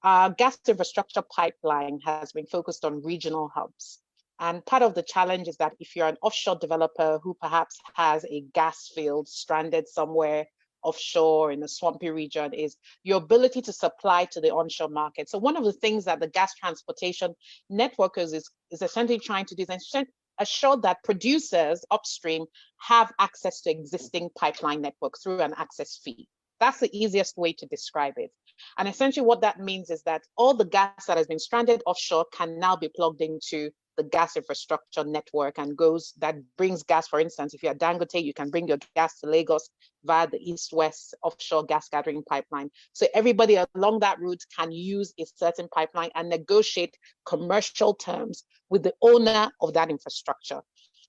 Gas infrastructure pipeline has been focused on regional hubs. And part of the challenge is that if you're an offshore developer who perhaps has a gas field stranded somewhere offshore in a swampy region, is your ability to supply to the onshore market. So one of the things that the gas transportation networkers is essentially trying to do is assure that producers upstream have access to existing pipeline networks through an access fee. That's the easiest way to describe it. And essentially what that means is that all the gas that has been stranded offshore can now be plugged into the gas infrastructure network and that brings gas. For instance, if you're Dangote, you can bring your gas to Lagos via the east-west offshore gas gathering pipeline. So everybody along that route can use a certain pipeline and negotiate commercial terms with the owner of that infrastructure.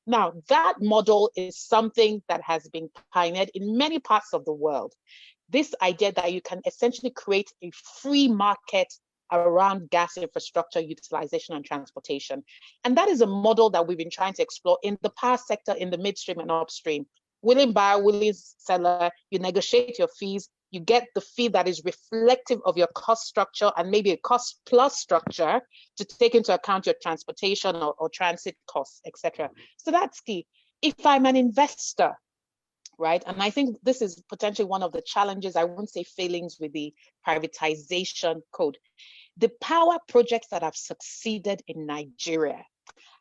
Now, that model is something that has been pioneered in many parts of the world. This idea that you can essentially create a free market around gas infrastructure utilization and transportation. And that is a model that we've been trying to explore in the power sector, in the midstream and upstream. Willing buyer, willing seller, you negotiate your fees, you get the fee that is reflective of your cost structure and maybe a cost plus structure to take into account your transportation or transit costs, etc. So that's key. If I'm an investor, right? And I think this is potentially one of the challenges, I won't say failings, with the privatization code. The power projects that have succeeded in Nigeria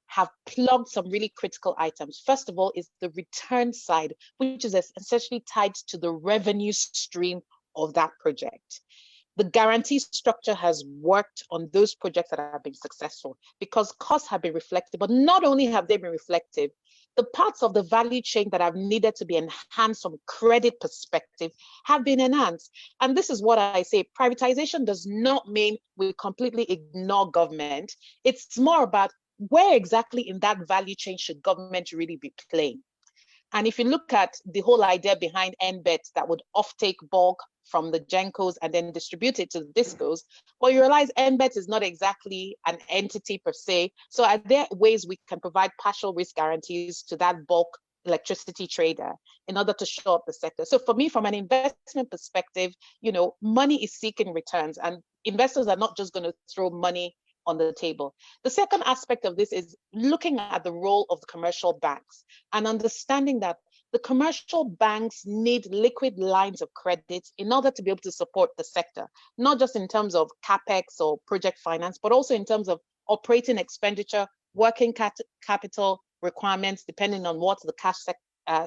have plugged some really critical items. First of all is the return side, which is essentially tied to the revenue stream of that project. The guarantee structure has worked on those projects that have been successful because costs have been reflective, but not only have they been reflective, the parts of the value chain that have needed to be enhanced from credit perspective have been enhanced. And this is what I say, privatization does not mean we completely ignore government. It's more about where exactly in that value chain should government really be playing. And if you look at the whole idea behind NBET that would offtake bulk from the GENCOs and then distribute it to the DISCOs, well, you realize NBET is not exactly an entity per se. So are there ways we can provide partial risk guarantees to that bulk electricity trader in order to short the sector? So for me, from an investment perspective, money is seeking returns, and investors are not just going to throw money on the table. The second aspect of this is looking at the role of the commercial banks and understanding that the commercial banks need liquid lines of credit in order to be able to support the sector, not just in terms of capex or project finance, but also in terms of operating expenditure, working capital requirements, depending on what the cash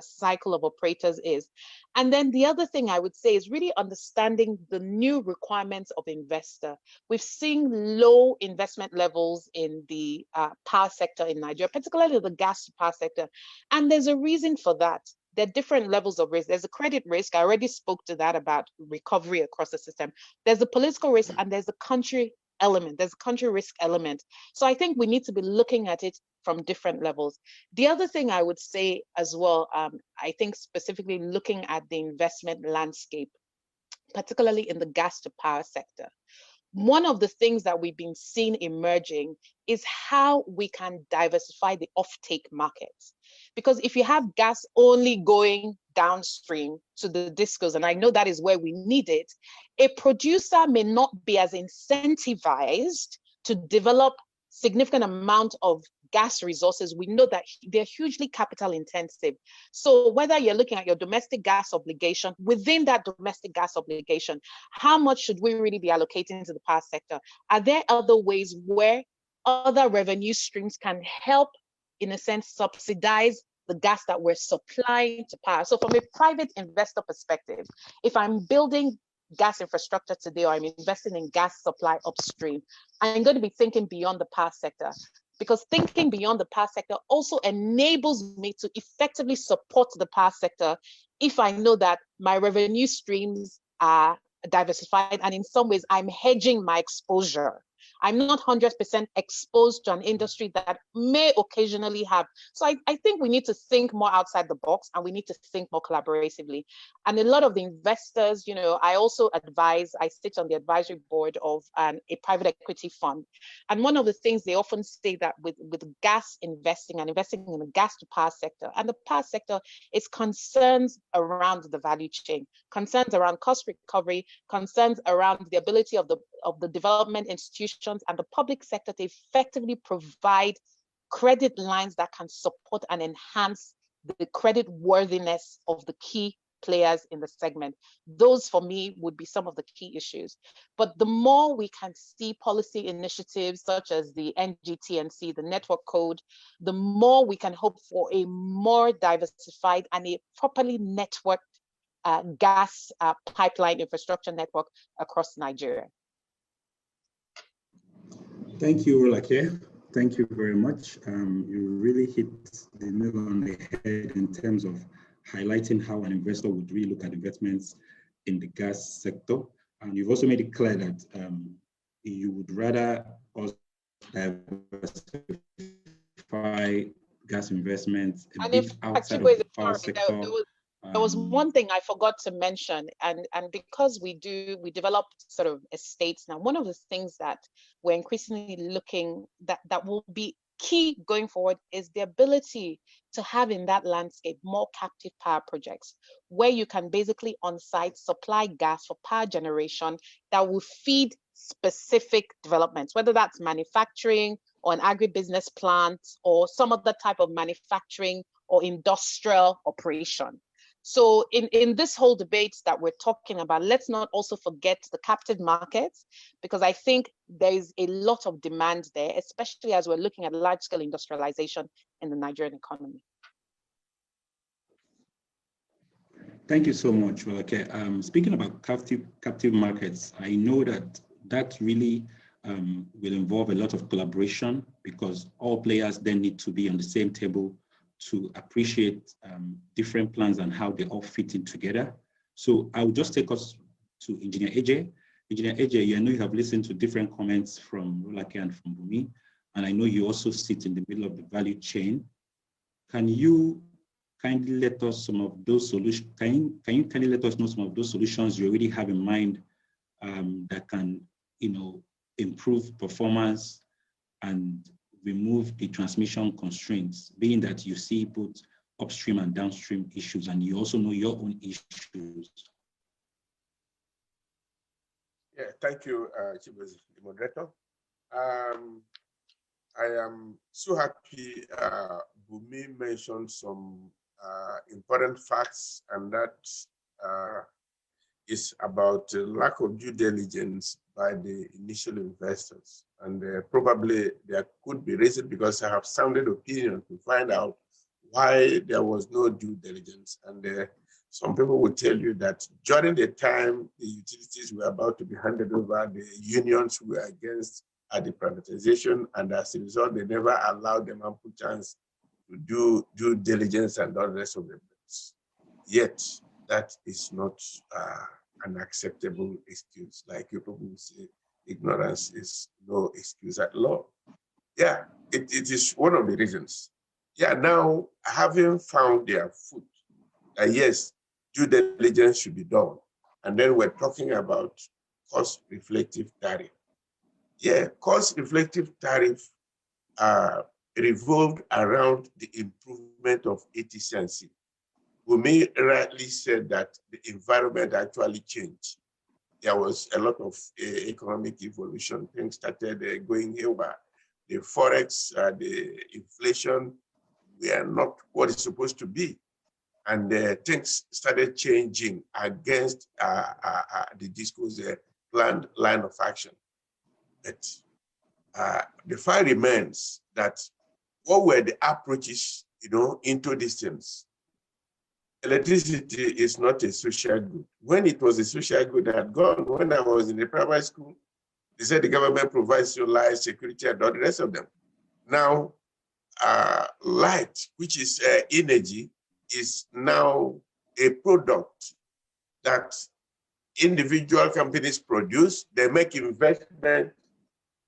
cycle of operators is. And then the other thing I would say is really understanding the new requirements of investor. We've seen low investment levels in the power sector in Nigeria, particularly the gas to power sector. And there's a reason for that. There are different levels of risk. There's a credit risk. I already spoke to that about recovery across the system. There's a political risk, and there's a country element. There's a country risk element. So I think we need to be looking at it from different levels. The other thing I would say as well, I think specifically looking at the investment landscape, particularly in the gas to power sector, one of the things that we've been seeing emerging is how we can diversify the offtake markets. Because if you have gas only going downstream to the DISCOs, and I know that is where we need it, a producer may not be as incentivized to develop significant amount of gas resources. We know that they're hugely capital intensive. So whether you're looking at your domestic gas obligation, within that domestic gas obligation, how much should we really be allocating to the power sector? Are there other ways where other revenue streams can help, in a sense, subsidize the gas that we're supplying to power? So from a private investor perspective, if I'm building gas infrastructure today, or I'm investing in gas supply upstream, I'm going to be thinking beyond the power sector, because thinking beyond the power sector also enables me to effectively support the power sector if I know that my revenue streams are diversified, and in some ways I'm hedging my exposure. I'm not 100% exposed to an industry that may occasionally have. So I think we need to think more outside the box, and we need to think more collaboratively. And a lot of the investors, I also advise, I sit on the advisory board of a private equity fund. And one of the things they often say that with gas investing and investing in the gas to power sector, and the power sector is concerns around the value chain, concerns around cost recovery, concerns around the ability of the development institutions and the public sector to effectively provide credit lines that can support and enhance the credit worthiness of the key players in the segment. Those, for me, would be some of the key issues. But the more we can see policy initiatives such as the NGTNC, the network code, the more we can hope for a more diversified and a properly networked gas pipeline infrastructure network across Nigeria. Thank you, Uglier. Thank you very much. You really hit the nail on the head in terms of highlighting how an investor would really look at investments in the gas sector. And you've also made it clear that you would rather us diversify gas investments a bit outside of the power sector. There was one thing I forgot to mention, and because we develop sort of estates now, one of the things that we're increasingly looking that will be key going forward is the ability to have in that landscape more captive power projects, where you can basically on-site supply gas for power generation that will feed specific developments, whether that's manufacturing or an agribusiness plant or some other type of manufacturing or industrial operation. So in this whole debate that we're talking about, let's not also forget the captive markets, because I think there is a lot of demand there, especially as we're looking at large-scale industrialization in the Nigerian economy. Thank you so much. Okay, speaking about captive markets, I know that really will involve a lot of collaboration, because all players then need to be on the same table to appreciate different plans and how they all fit in together. So I will just take us to Engineer AJ. Engineer AJ, I know you have listened to different comments from Uglier and from Bumi, and I know you also sit in the middle of the value chain. Can you kindly let us some of those solutions? Can you kindly let us know some of those solutions you already have in mind that can, improve performance and remove the transmission constraints, being that you see both upstream and downstream issues, and you also know your own issues? Yeah, thank you, Chibueze, the moderator. I am so happy Bumi mentioned some important facts, and that is about lack of due diligence by the initial investors. And probably there could be reason, because I have sounded opinion to find out why there was no due diligence. And some people will tell you that during the time the utilities were about to be handed over, the unions were against the privatization, and as a result, they never allowed them ample chance to do due diligence and all the rest of the things. Yet, that is not an acceptable excuse. Like you probably say, ignorance is no excuse at all. Yeah, it is one of the reasons. Yeah, now having found their foot, yes, due diligence should be done. And then we're talking about cost-reflective tariff. Yeah, cost-reflective tariff revolved around the improvement of efficiency. Bumi rightly said that the environment actually changed. There was a lot of economic evolution. Things started going haywire. The forex, the inflation were not what it's supposed to be. And things started changing against the DISCO's planned line of action. But the fact remains that what were the approaches, into these things? Electricity is not a social good. When it was a social good, that had gone. When I was in the primary school, they said the government provides you light, security, and all the rest of them. Now, light, which is energy, is now a product that individual companies produce. They make investment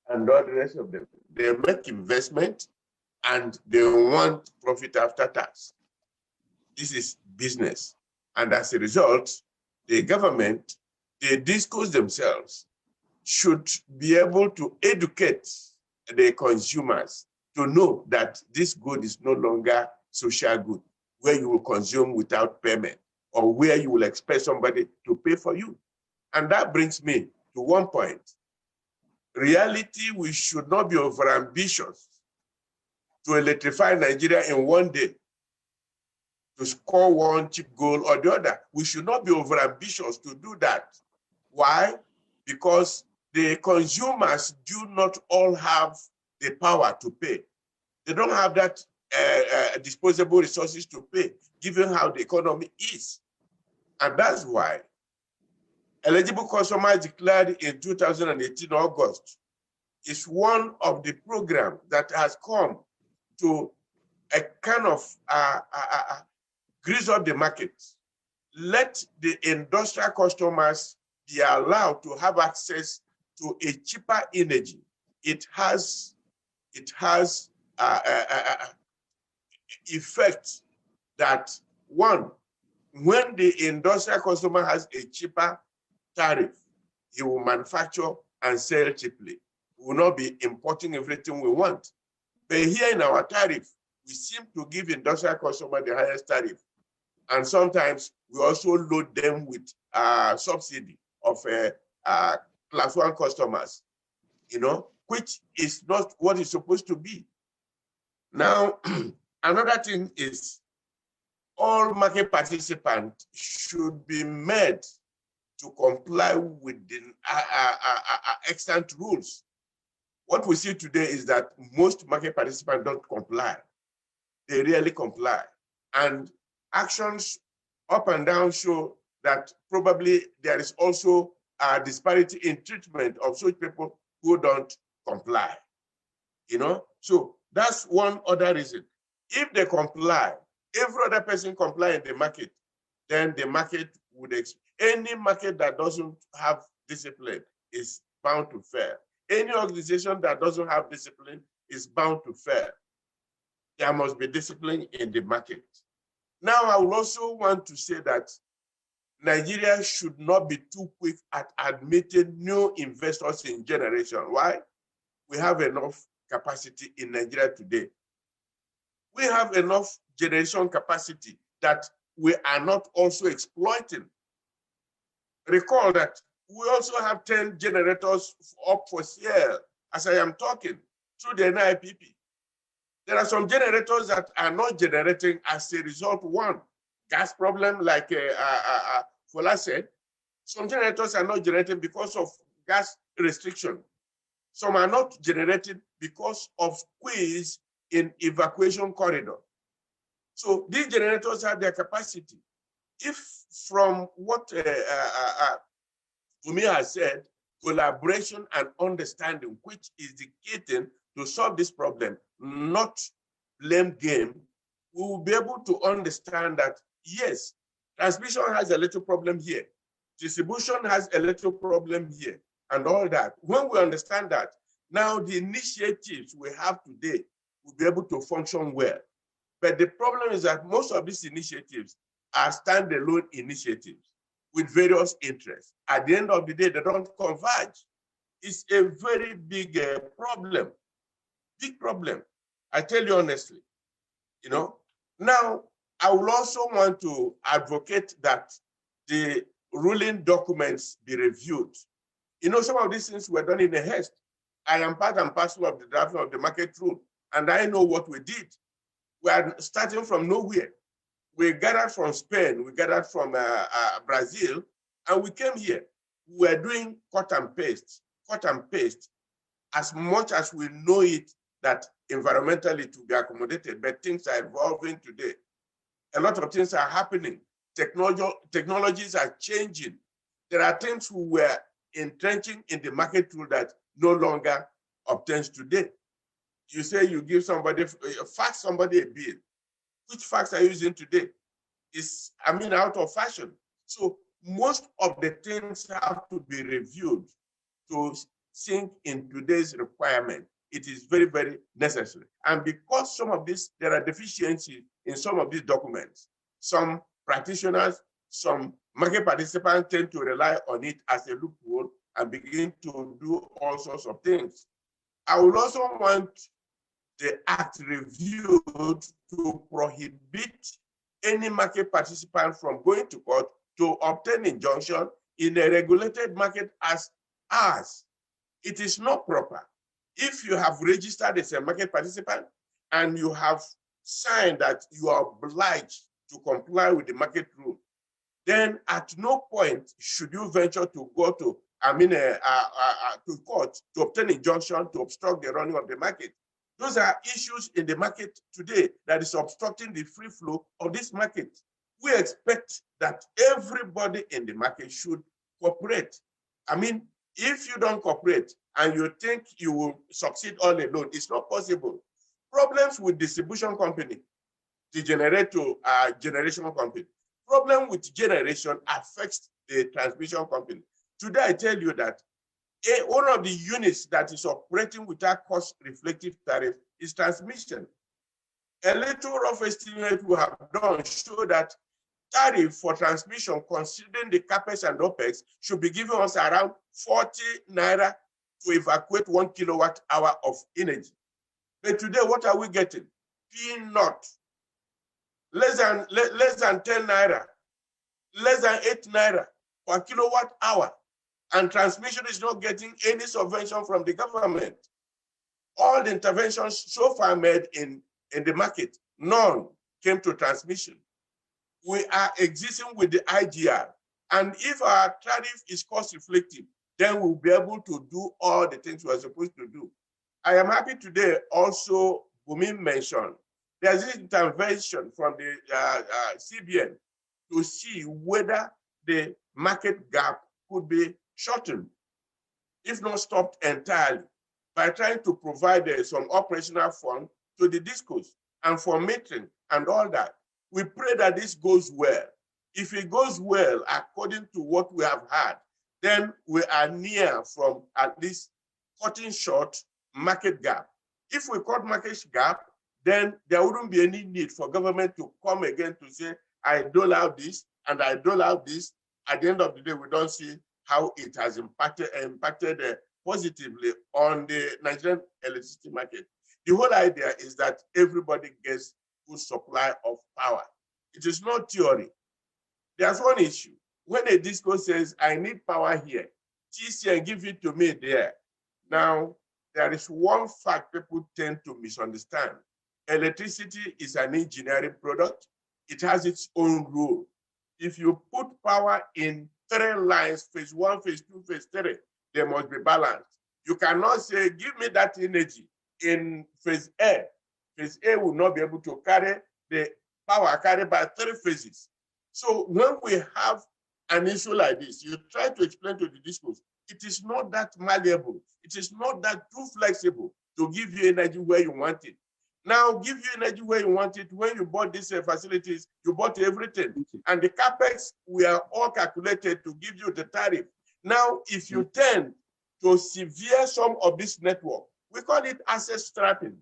and all the rest of them. They make investment and they want profit after tax. This is business. And as a result, the government, the DISCOs themselves, should be able to educate the consumers to know that this good is no longer social good, where you will consume without payment, or where you will expect somebody to pay for you. And that brings me to one point. Reality, we should not be overambitious to electrify Nigeria in one day, to score one cheap goal or the other. We should not be overambitious to do that. Why? Because the consumers do not all have the power to pay. They don't have that disposable resources to pay, given how the economy is. And that's why eligible consumers declared in 2018 August is one of the programs that has come to a kind of grease up the market. Let the industrial customers be allowed to have access to a cheaper energy. It has effect that, one, when the industrial customer has a cheaper tariff, he will manufacture and sell cheaply. We will not be importing everything we want. But here in our tariff, we seem to give industrial customers the highest tariff. And sometimes we also load them with subsidy of class 1 customers, which is not what it's supposed to be. Now, another thing is all market participants should be made to comply with the extant rules. What we see today is that most market participants don't comply. They rarely comply. And actions up and down show that probably there is also a disparity in treatment of such people who don't comply. So that's one other reason. If they comply, every other person comply in the market, then the market would, any market that doesn't have discipline is bound to fail. Any organization that doesn't have discipline is bound to fail. There must be discipline in the market. Now, I would also want to say that Nigeria should not be too quick at admitting new investors in generation. Why? We have enough capacity in Nigeria today. We have enough generation capacity that we are not also exploiting. Recall that we also have 10 generators up for sale as I am talking through the NIPP. There are some generators that are not generating as a result of one, gas problem, like Fola said. Some generators are not generating because of gas restriction. Some are not generating because of squeeze in evacuation corridor. So these generators have their capacity. If from what Fumi has said, collaboration and understanding, which is the key thing to solve this problem, not blame game, we will be able to understand that, yes, transmission has a little problem here, distribution has a little problem here, and all that. When we understand that, now the initiatives we have today will be able to function well. But the problem is that most of these initiatives are standalone initiatives with various interests. At the end of the day, they don't converge. It's a very big problem, big problem. I tell you honestly, you know. Now, I will also want to advocate that the ruling documents be reviewed. You know, some of these things were done in a haste. I am part and parcel of the drafting of the market rule, and I know what we did. We are starting from nowhere. We gathered from Spain, we gathered from Brazil, and we came here. We are doing cut and paste, as much as we know it that environmentally to be accommodated, but things are evolving today. A lot of things are happening. Technologies are changing. There are things we were entrenching in the market rule that no longer obtains today. You say you give somebody, fax somebody a bill. Which fax are you using today? It's, out of fashion. So most of the things have to be reviewed to sink in today's requirement. It is very, very necessary. And because some of this, there are deficiencies in some of these documents, some practitioners, some market participants tend to rely on it as a loophole and begin to do all sorts of things. I would also want the act reviewed to prohibit any market participant from going to court to obtain injunction in a regulated market as ours. It is not proper. If you have registered as a market participant and you have signed that you are obliged to comply with the market rule, then at no point should you venture to go to court to obtain injunction to obstruct the running of the market. Those are issues in the market today that is obstructing the free flow of this market. We expect that everybody in the market should cooperate. If you don't cooperate and you think you will succeed all alone, it's not possible. Problems with distribution company, the generational company. Problem with generation affects the transmission company. Today, I tell you that one of the units that is operating without cost reflective tariff is transmission. A little rough estimate we have done show that tariff for transmission, considering the CAPEX and OPEX, should be giving us around 40 naira to evacuate 1 kilowatt hour of energy. But today, what are we getting? Peanut. Less than 10 naira, less than 8 naira per kilowatt hour. And transmission is not getting any subvention from the government. All the interventions so far made in the market, none came to transmission. We are existing with the IGR. And if our tariff is cost reflective, then we'll be able to do all the things we're supposed to do. I am happy today also, Bumi mentioned, there's this intervention from the CBN to see whether the market gap could be shortened, if not stopped entirely, by trying to provide some operational fund to the discos and for metering and all that. We pray that this goes well. If it goes well, according to what we have had, then we are near from at least cutting short market gap. If we cut market gap, then there wouldn't be any need for government to come again to say, I dole out this and I dole out this. At the end of the day, we don't see how it has impacted positively on the Nigerian electricity market. The whole idea is that everybody gets good supply of power. It is not theory. There's one issue. When a disco says, I need power here, TC and give it to me there. Now, there is one fact people tend to misunderstand. Electricity is an engineering product. It has its own rule. If you put power in 3 lines, phase 1, phase 2, phase 3, they must be balanced. You cannot say, give me that energy in phase A. Phase A will not be able to carry the power carried by 3 phases. So when we have an issue like this, you try to explain to the discourse, it is not that malleable. It is not that too flexible to give you energy where you want it. Now, give you energy where you want it. When you bought these facilities, you bought everything. And the capex, we are all calculated to give you the tariff. Now, if you tend to severe some of this network, we call it asset stripping.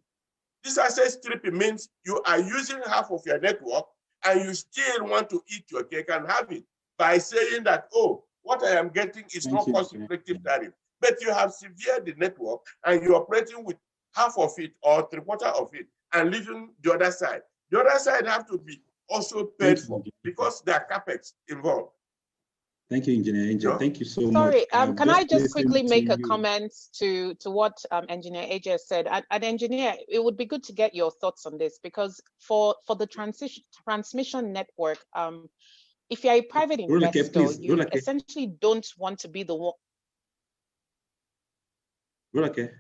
This asset stripping means you are using half of your network and you still want to eat your cake and have it by saying that, oh, what I am getting is not cost-effective tariff. But you have severed the network and you're operating with half of it or 3/4 of it and leaving the other side. The other side have to be also paid for because there are capex involved. Thank you, Engineer Angel. No? Thank you so Sorry, much. can I just quickly make a you. comment to what Engineer AJ said? And Engineer, it would be good to get your thoughts on this, because for the transmission network, if you're a private investor, you essentially don't want to be the one. Rolake.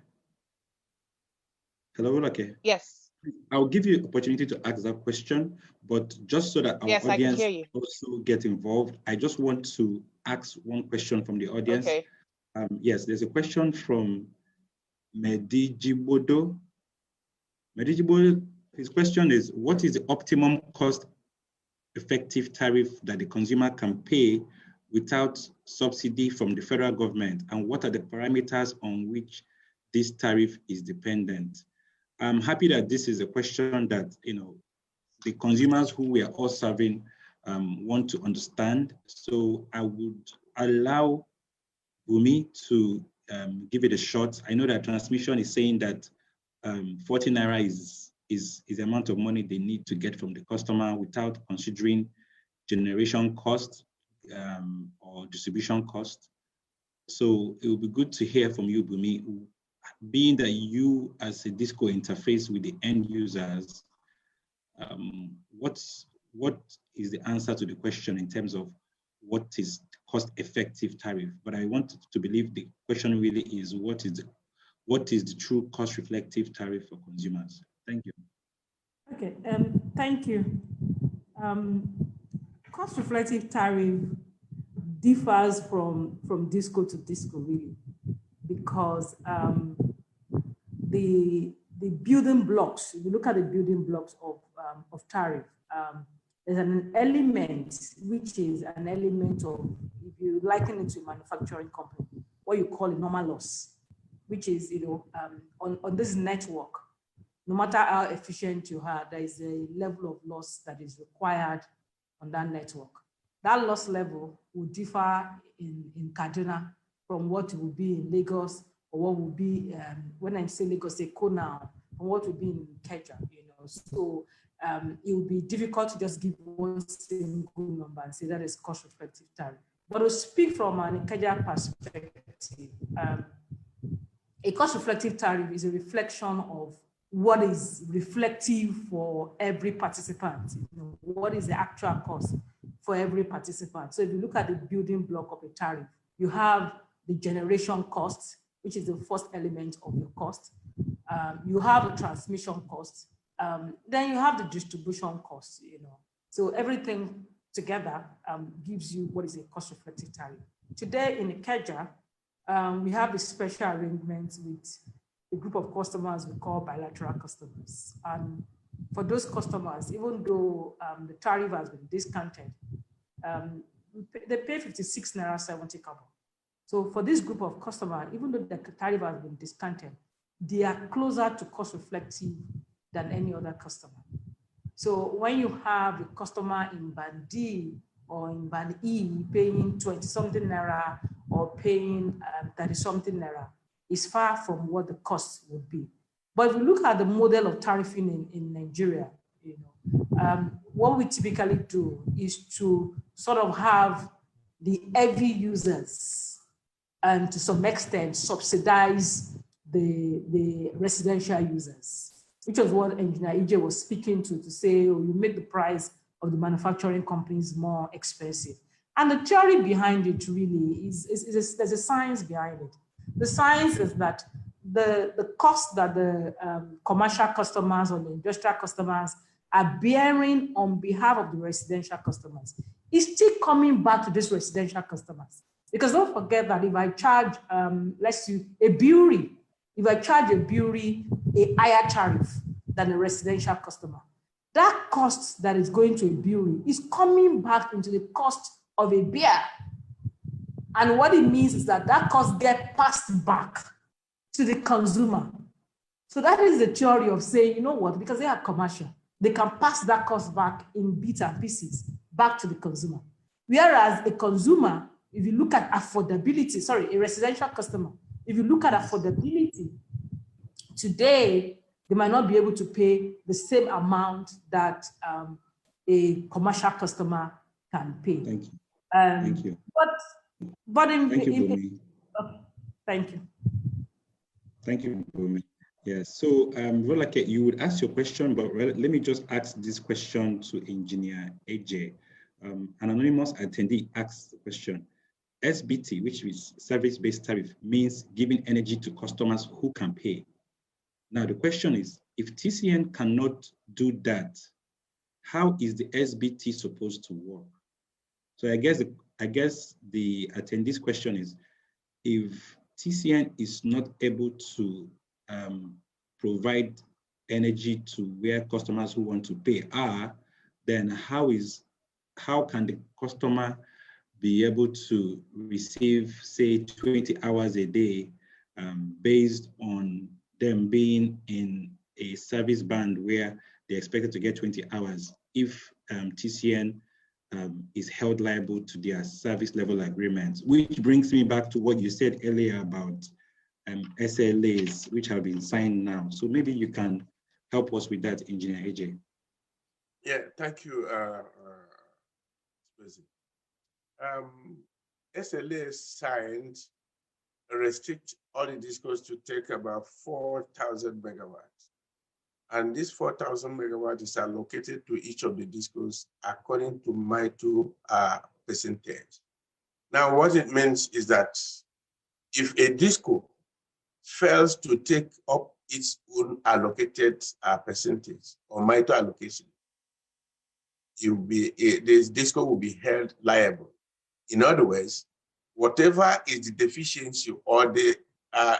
Hello, Rolake. Yes. I'll give you an opportunity to ask that question, but just so that our audience also get involved, I just want to ask one question from the audience. Okay. Yes, there's a question from Medijibodo. Medijibodo, his question is, what is the optimum cost-effective tariff that the consumer can pay without subsidy from the federal government, and what are the parameters on which this tariff is dependent? I'm happy that this is a question that the consumers who we are all serving want to understand. So I would allow Bumi to give it a shot. I know that transmission is saying that 40 Naira is the amount of money they need to get from the customer without considering generation cost or distribution cost. So it would be good to hear from you, Bumi, being that you as a disco interface with the end users, what is the answer to the question in terms of what is cost-effective tariff? But I want to believe the question really is what is the true cost-reflective tariff for consumers? Thank you. Okay, thank you. Cost-reflective tariff differs from disco to disco, really, because the building blocks, if you look at the building blocks of tariff, there's an element which is an element of, if you liken it to a manufacturing company, what you call a normal loss, which is, on this network, no matter how efficient you are, there is a level of loss that is required on that network. That loss level will differ in Kaduna from what it will be in Lagos, or what will be, when I say Lagos, say Kona, and what will be in Ikeja, So it will be difficult to just give one single number and say that is cost-reflective tariff. But to speak from an Ikeja perspective, a cost-reflective tariff is a reflection of what is reflective for every participant. What is the actual cost for every participant? So if you look at the building block of a tariff, you have the generation cost, which is the first element of your cost. You have the transmission cost. Then you have the distribution cost. So everything together gives you what is a cost-reflective tariff. Today in Ikeja, we have a special arrangement with a group of customers we call bilateral customers. And for those customers, even though the tariff has been discounted, they pay 56 Naira 70 kobo. So for this group of customers, even though the tariff has been discounted, they are closer to cost reflective than any other customer. So when you have a customer in band D or in band E paying 20-something naira or paying 30-something naira, it's far from what the cost would be. But if you look at the model of tariffing in Nigeria, what we typically do is to sort of have the heavy users and to some extent subsidize the residential users, which was what Engineer EJ was speaking to say, oh, you make the price of the manufacturing companies more expensive. And the theory behind it really there's a science behind it. The science is that the cost that the commercial customers or the industrial customers are bearing on behalf of the residential customers is still coming back to these residential customers. Because don't forget that if I charge, let's say a brewery, if I charge a brewery a higher tariff than a residential customer, that cost that is going to a brewery is coming back into the cost of a beer. And what it means is that that cost gets passed back to the consumer. So that is the theory of saying, you know what, because they are commercial, they can pass that cost back in bits and pieces back to the consumer. Whereas a consumer, if you look at affordability, sorry, a residential customer, if you look at affordability, today, they might not be able to pay the same amount that a commercial customer can pay. Thank you. Thank you. But in, thank you, okay, thank you. Thank you, Bumi. Yes, so Rolake, you would ask your question, but let me just ask this question to Engineer AJ. An anonymous attendee asked the question, SBT, which is service-based tariff, means giving energy to customers who can pay. Now, the question is, if TCN cannot do that, how is the SBT supposed to work? So I guess the attendee's question is, if TCN is not able to provide energy to where customers who want to pay are, then how can the customer be able to receive, say, 20 hours a day based on them being in a service band where they're expected to get 20 hours if TCN is held liable to their service level agreements, which brings me back to what you said earlier about SLAs, which have been signed now. So maybe you can help us with that, Engineer AJ. Yeah, thank you, SLA signed restrict all the discos to take about 4,000 megawatts. And this 4,000 megawatts is allocated to each of the discos according to MITO percentage. Now, what it means is that if a disco fails to take up its own allocated percentage or MITO allocation, this disco will be held liable. In other words, whatever is the deficiency or the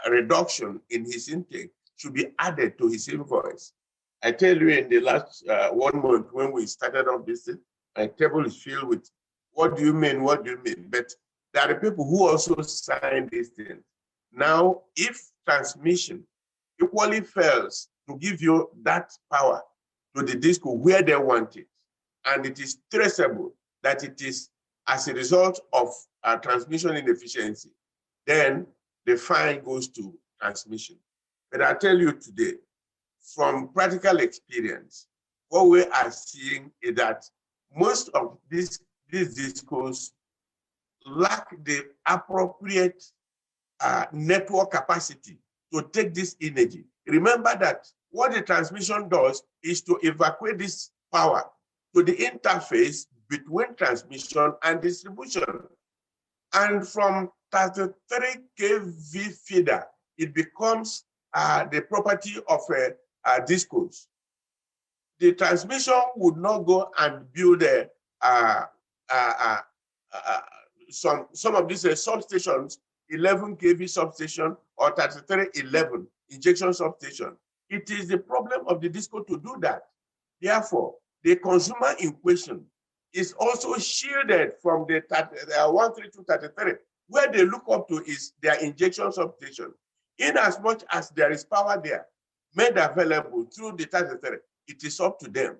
reduction in his intake should be added to his invoice. I tell you, in the last 1 month when we started off this thing, my table is filled with, what do you mean, what do you mean? But there are people who also sign these things. Now, if transmission equally fails to give you that power to the disco where they want it, and it is traceable that it is as a result of transmission inefficiency, then the fine goes to transmission. But I tell you today, from practical experience, what we are seeing is that most of these discos lack the appropriate network capacity to take this energy. Remember that what the transmission does is to evacuate this power to the interface between transmission and distribution. And from 33 kV feeder, it becomes the property of discos. The transmission would not go and build some of these substations, 11 kV substation or 3311 injection substation. It is the problem of the disco to do that. Therefore, the consumer in question is also shielded from the 13233, where they look up to is their injection substation. In as much as there is power there, made available through the tax authority, it is up to them.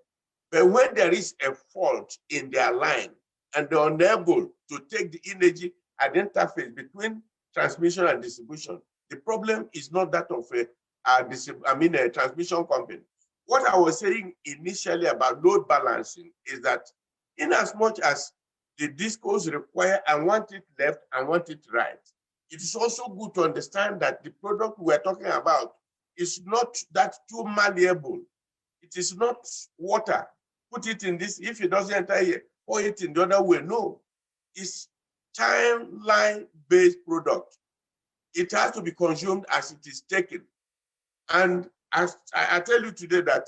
But when there is a fault in their line and they're unable to take the energy at the interface between transmission and distribution, the problem is not that of a transmission company. What I was saying initially about load balancing is that in as much as the discos require I want it left, I want it right, it is also good to understand that the product we're talking about is not that too malleable. It is not water. Put it in this, if it doesn't enter here, pour it in the other way. No, it's timeline-based product. It has to be consumed as it is taken. And as I tell you today that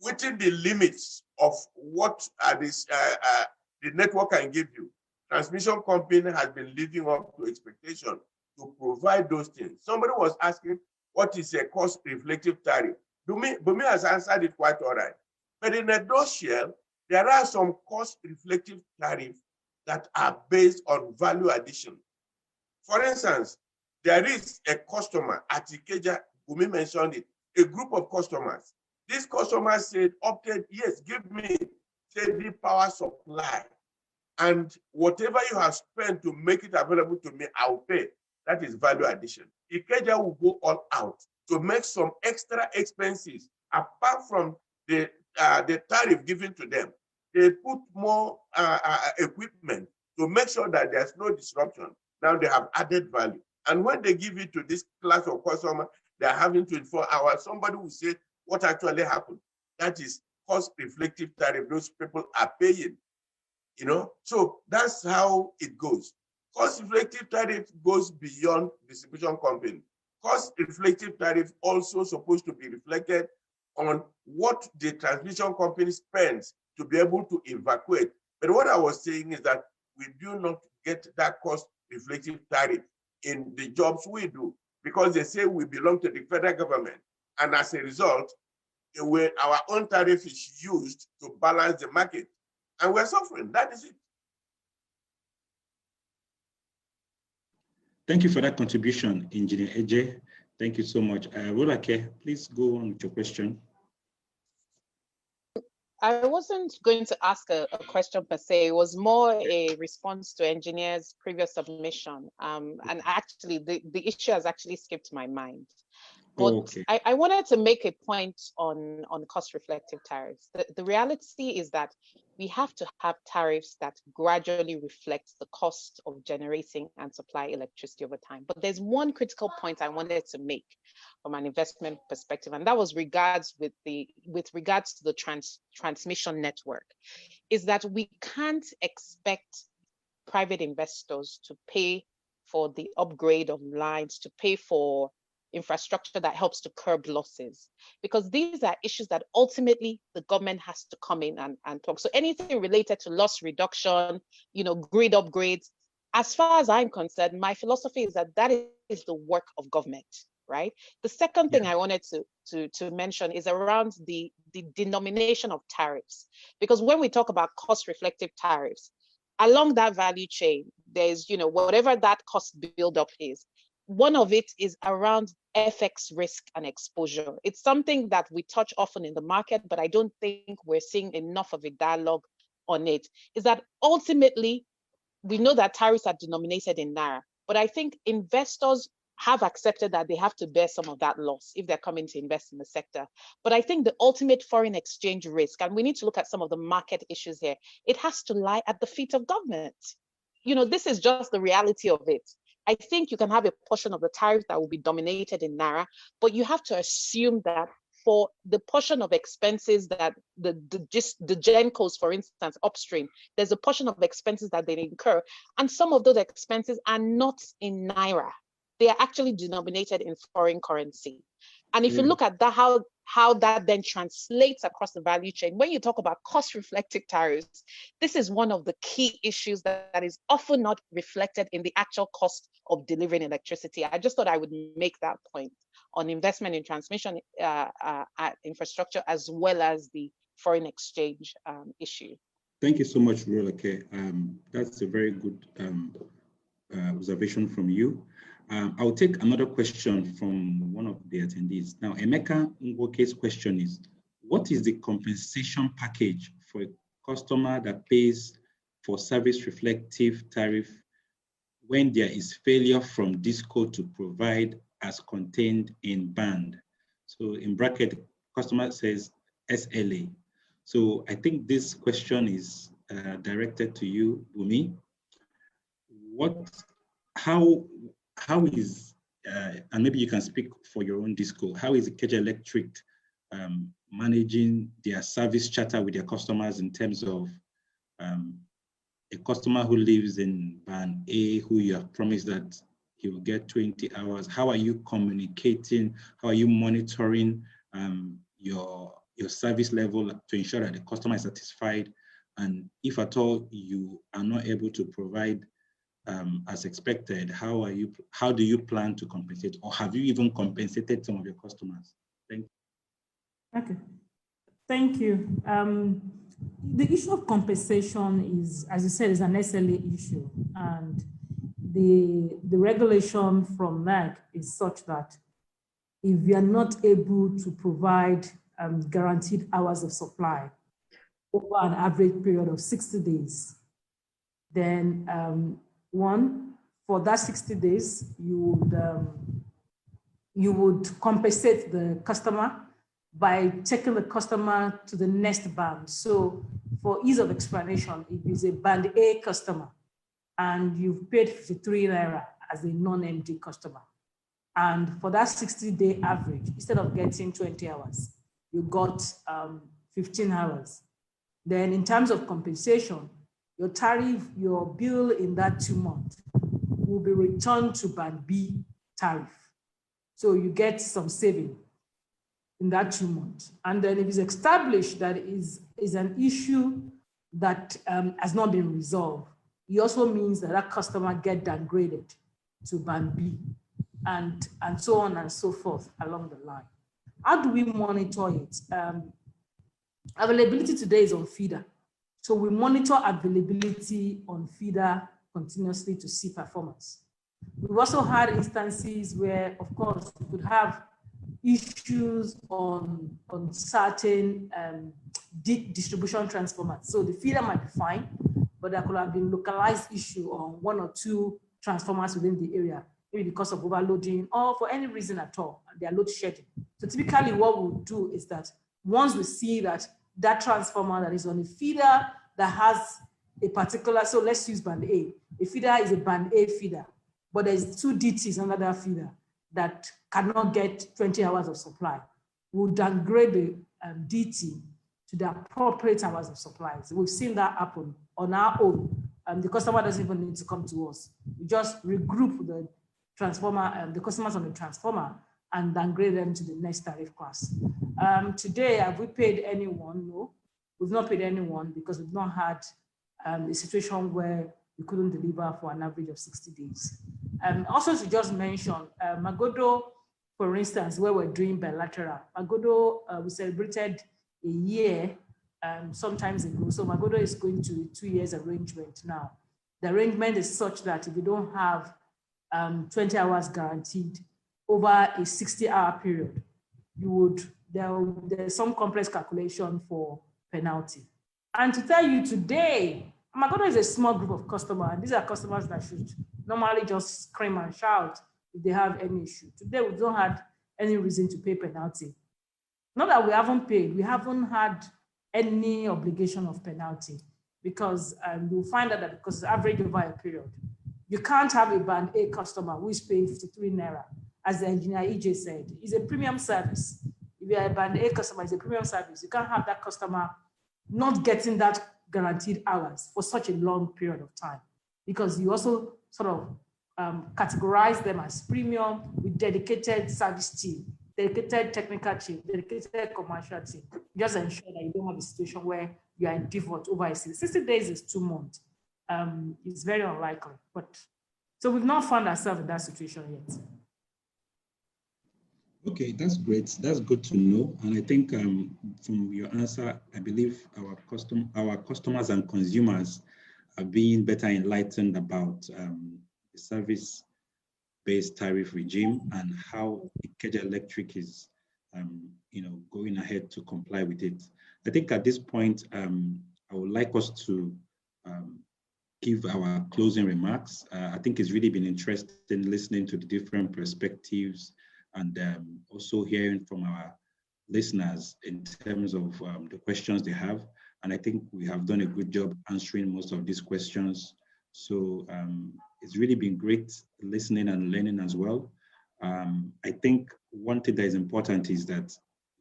within the limits of what the network can give you, transmission company has been living up to expectation to provide those things. Somebody was asking, what is a cost-reflective tariff? Bumi has answered it quite all right. But in a nutshell, there are some cost-reflective tariffs that are based on value addition. For instance, there is a customer at Ikeja, Bumi mentioned it, a group of customers. These customers said, opted, yes, give me steady power supply. And whatever you have spent to make it available to me, I'll pay. That is value addition. Ikeja will go all out to make some extra expenses apart from the tariff given to them. They put more equipment to make sure that there's no disruption. Now they have added value. And when they give it to this class of customer, they're having 24 hours. Somebody will say, what actually happened? That is cost-reflective tariff. Those people are paying. You know, so that's how it goes. Cost-reflective tariff goes beyond distribution company. Cost-reflective tariff also supposed to be reflected on what the transmission company spends to be able to evacuate. But what I was saying is that we do not get that cost-reflective tariff in the jobs we do because they say we belong to the federal government. And as a result, our own tariff is used to balance the market. And we're suffering. That is it. Thank you for that contribution, Engineer Eje. Thank you so much. Rolake, please go on with your question. I wasn't going to ask a question per se. It was more a response to engineer's previous submission. And actually, the issue has actually skipped my mind. But okay. I wanted to make a point on cost-reflective tariffs. The reality is that we have to have tariffs that gradually reflect the cost of generating and supply electricity over time. But there's one critical point I wanted to make from an investment perspective, and that was with regards to the transmission network, is that we can't expect private investors to pay for the upgrade of lines, to pay for infrastructure that helps to curb losses, because these are issues that ultimately the government has to come in and talk. So anything related to loss reduction, grid upgrades, as far as I'm concerned, my philosophy is that is the work of government, right? The second thing I wanted to mention is around the denomination of tariffs, because when we talk about cost-reflective tariffs, along that value chain, there's, whatever that cost buildup is, one of it is around FX risk and exposure. It's something that we touch often in the market, but I don't think we're seeing enough of a dialogue on it. Is that ultimately, we know that tariffs are denominated in Naira, but I think investors have accepted that they have to bear some of that loss if they're coming to invest in the sector. But I think the ultimate foreign exchange risk, and we need to look at some of the market issues here, it has to lie at the feet of government. This is just the reality of it. I think you can have a portion of the tariff that will be dominated in Naira, but you have to assume that for the portion of expenses that the GenCos, for instance, upstream, there's a portion of expenses that they incur, and some of those expenses are not in Naira. They are actually denominated in foreign currency. And if you look at that, how that then translates across the value chain, when you talk about cost-reflective tariffs, this is one of the key issues that is often not reflected in the actual cost of delivering electricity. I just thought I would make that point on investment in transmission infrastructure, as well as the foreign exchange issue. Thank you so much, Rolake. That's a very good observation from you. I'll take another question from one of the attendees. Now, Emeka Ngoke's question is, what is the compensation package for a customer that pays for service reflective tariff when there is failure from Disco to provide as contained in band? So in bracket, customer says SLA. So I think this question is directed to you, Bumi. How is, and maybe you can speak for your own Disco, how is Ikeja Electric managing their service charter with their customers in terms of a customer who lives in band A, who you have promised that he will get 20 hours? How are you communicating? How are you monitoring your service level to ensure that the customer is satisfied? And if at all you are not able to provide as expected, how do you plan to compensate, or have you even compensated some of your customers? Thank you. Okay, thank you. The issue of compensation is, as you said, is an SLA issue, and the regulation from NAC is such that if you are not able to provide guaranteed hours of supply over an average period of 60 days, then one, for that 60 days, you would compensate the customer by taking the customer to the next band. So for ease of explanation, if it's a band A customer and you've paid 53 Naira as a non-MD customer, and for that 60-day average, instead of getting 20 hours, you got 15 hours. Then in terms of compensation, your tariff, your bill in that 2 months will be returned to band B tariff. So you get some saving in that 2 months. And then if it's established that is an issue that has not been resolved, it also means that that customer get downgraded to band B, and so on and so forth along the line. How do we monitor it? Availability today is on feeder. So we monitor availability on feeder continuously to see performance. We've also had instances where, of course, we could have issues on certain distribution transformers. So the feeder might be fine, but there could have been localized issue on 1 or 2 transformers within the area, maybe because of overloading or for any reason at all, they are load shedding. So typically what we'll do is that once we see that that transformer that is on a feeder that has a particular, so let's use band A. A feeder is a band A feeder, but there's 2 DTs under that feeder that cannot get 20 hours of supply. We'll downgrade the DT to the appropriate hours of supply. So we've seen that happen on our own. The customer doesn't even need to come to us. We just regroup the transformer, the customers on the transformer, and downgrade them to the next tariff class. Today, have we paid anyone? No, we've not paid anyone because we've not had a situation where we couldn't deliver for an average of 60 days. Also to just mention, Magodo, for instance, where we're doing bilateral, Magodo, we celebrated a year some times ago. So Magodo is going to 2 years arrangement now. The arrangement is such that if you don't have 20 hours guaranteed over a 60-hour period, there's some complex calculation for penalty. And to tell you today, Magodo is a small group of customers, and these are customers that should normally just scream and shout if they have any issue. Today, we don't have any reason to pay penalty. Not that we haven't paid, we haven't had any obligation of penalty, because you'll find out that because it's average over a period, you can't have a band A customer who is paying 53 Naira, as the engineer EJ said. It's a premium service. If you're a band A customer, it's a premium service. You can't have that customer not getting that guaranteed hours for such a long period of time, because you also sort of categorize them as premium with dedicated service team, dedicated technical team, dedicated commercial team. Just ensure that you don't have a situation where you are in default over a 60 days is 2 months. It's very unlikely, but so we've not found ourselves in that situation yet. Okay, that's great. That's good to know. And I think from your answer, I believe our customers and consumers are being better enlightened about the service based tariff regime and how Ikeja Electric is going ahead to comply with it. I think at this point, I would like us to give our closing remarks. I think it's really been interesting listening to the different perspectives and also hearing from our listeners in terms of the questions they have. And I think we have done a good job answering most of these questions. So it's really been great listening and learning as well. I think one thing that is important is that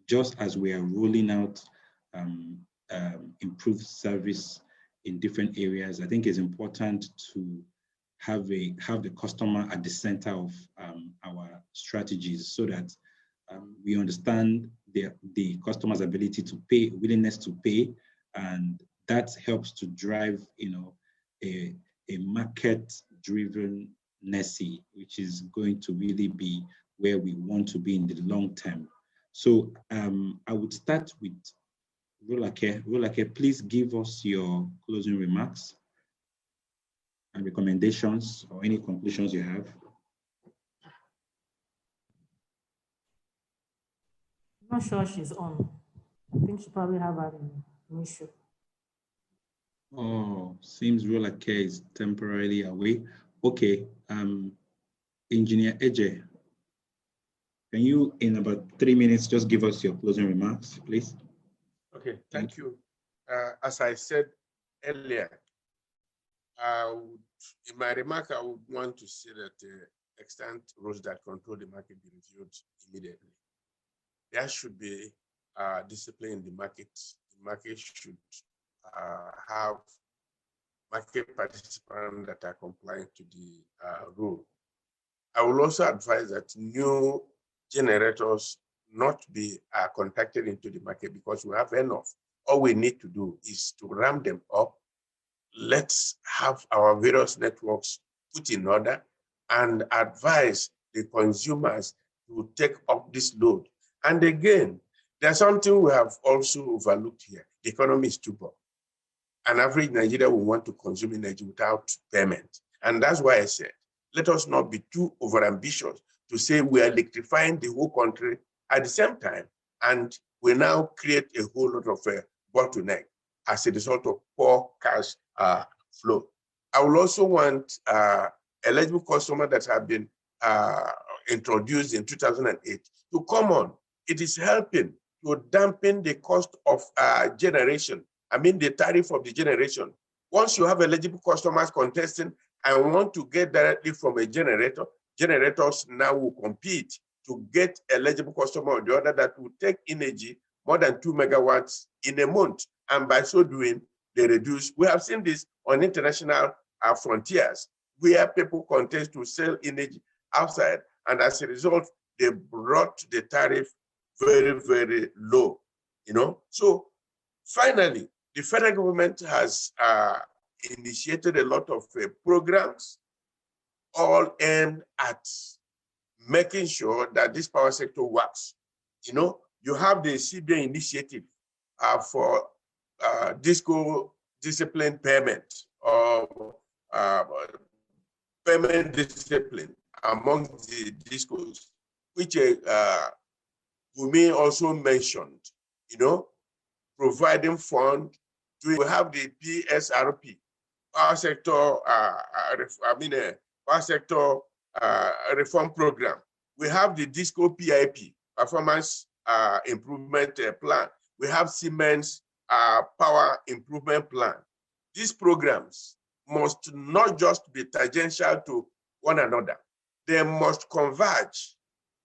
just as we are rolling out improved service in different areas, I think it's important to have the customer at the center of our strategies so that we understand the customer's ability to pay, willingness to pay, and that helps to drive, a market-driven NESI, which is going to really be where we want to be in the long term. So I would start with Rolake. Rolake, please give us your closing remarks and recommendations or any conclusions you have. I'm not sure she's on. I think she probably have an issue. Oh, seems Rolake is temporarily away. Okay, Engineer Eje, can you, in about 3 minutes, just give us your closing remarks, please? Okay, thank you. As I said earlier, in my remark, I would want to say that the extant rules that control the market be reviewed immediately. There should be discipline in the market. The market should have market participants that are compliant to the rule. I will also advise that new generators not be contacted into the market because we have enough. All we need to do is to ramp them up. Let's have our various networks put in order and advise the consumers to take up this load. And again, there's something we have also overlooked here. The economy is too poor. An average Nigerian will want to consume energy without payment. And that's why I said, let us not be too overambitious to say we are electrifying the whole country at the same time, and we now create a whole lot of bottleneck as a result of poor cash flow. I will also want eligible customers that have been introduced in 2008 to come on. It is helping to dampen the cost of generation. I mean, the tariff of the generation. Once you have eligible customers contesting and want to get directly from a generator, generators now will compete to get eligible customer or the other that will take energy more than 2 megawatts in a month. And by so doing, they reduce. We have seen this on international frontiers where people contest to sell energy outside. And as a result, they brought the tariff very, very low, So finally, the federal government has initiated a lot of programs all aimed at making sure that this power sector works. You have the CBN initiative for disco discipline payment or payment discipline among the discos, which Bumi also mentioned, providing fund. We have the PSRP, power sector, power sector reform program. We have the DISCO PIP, performance improvement plan. We have Siemens power improvement plan. These programs must not just be tangential to one another. They must converge.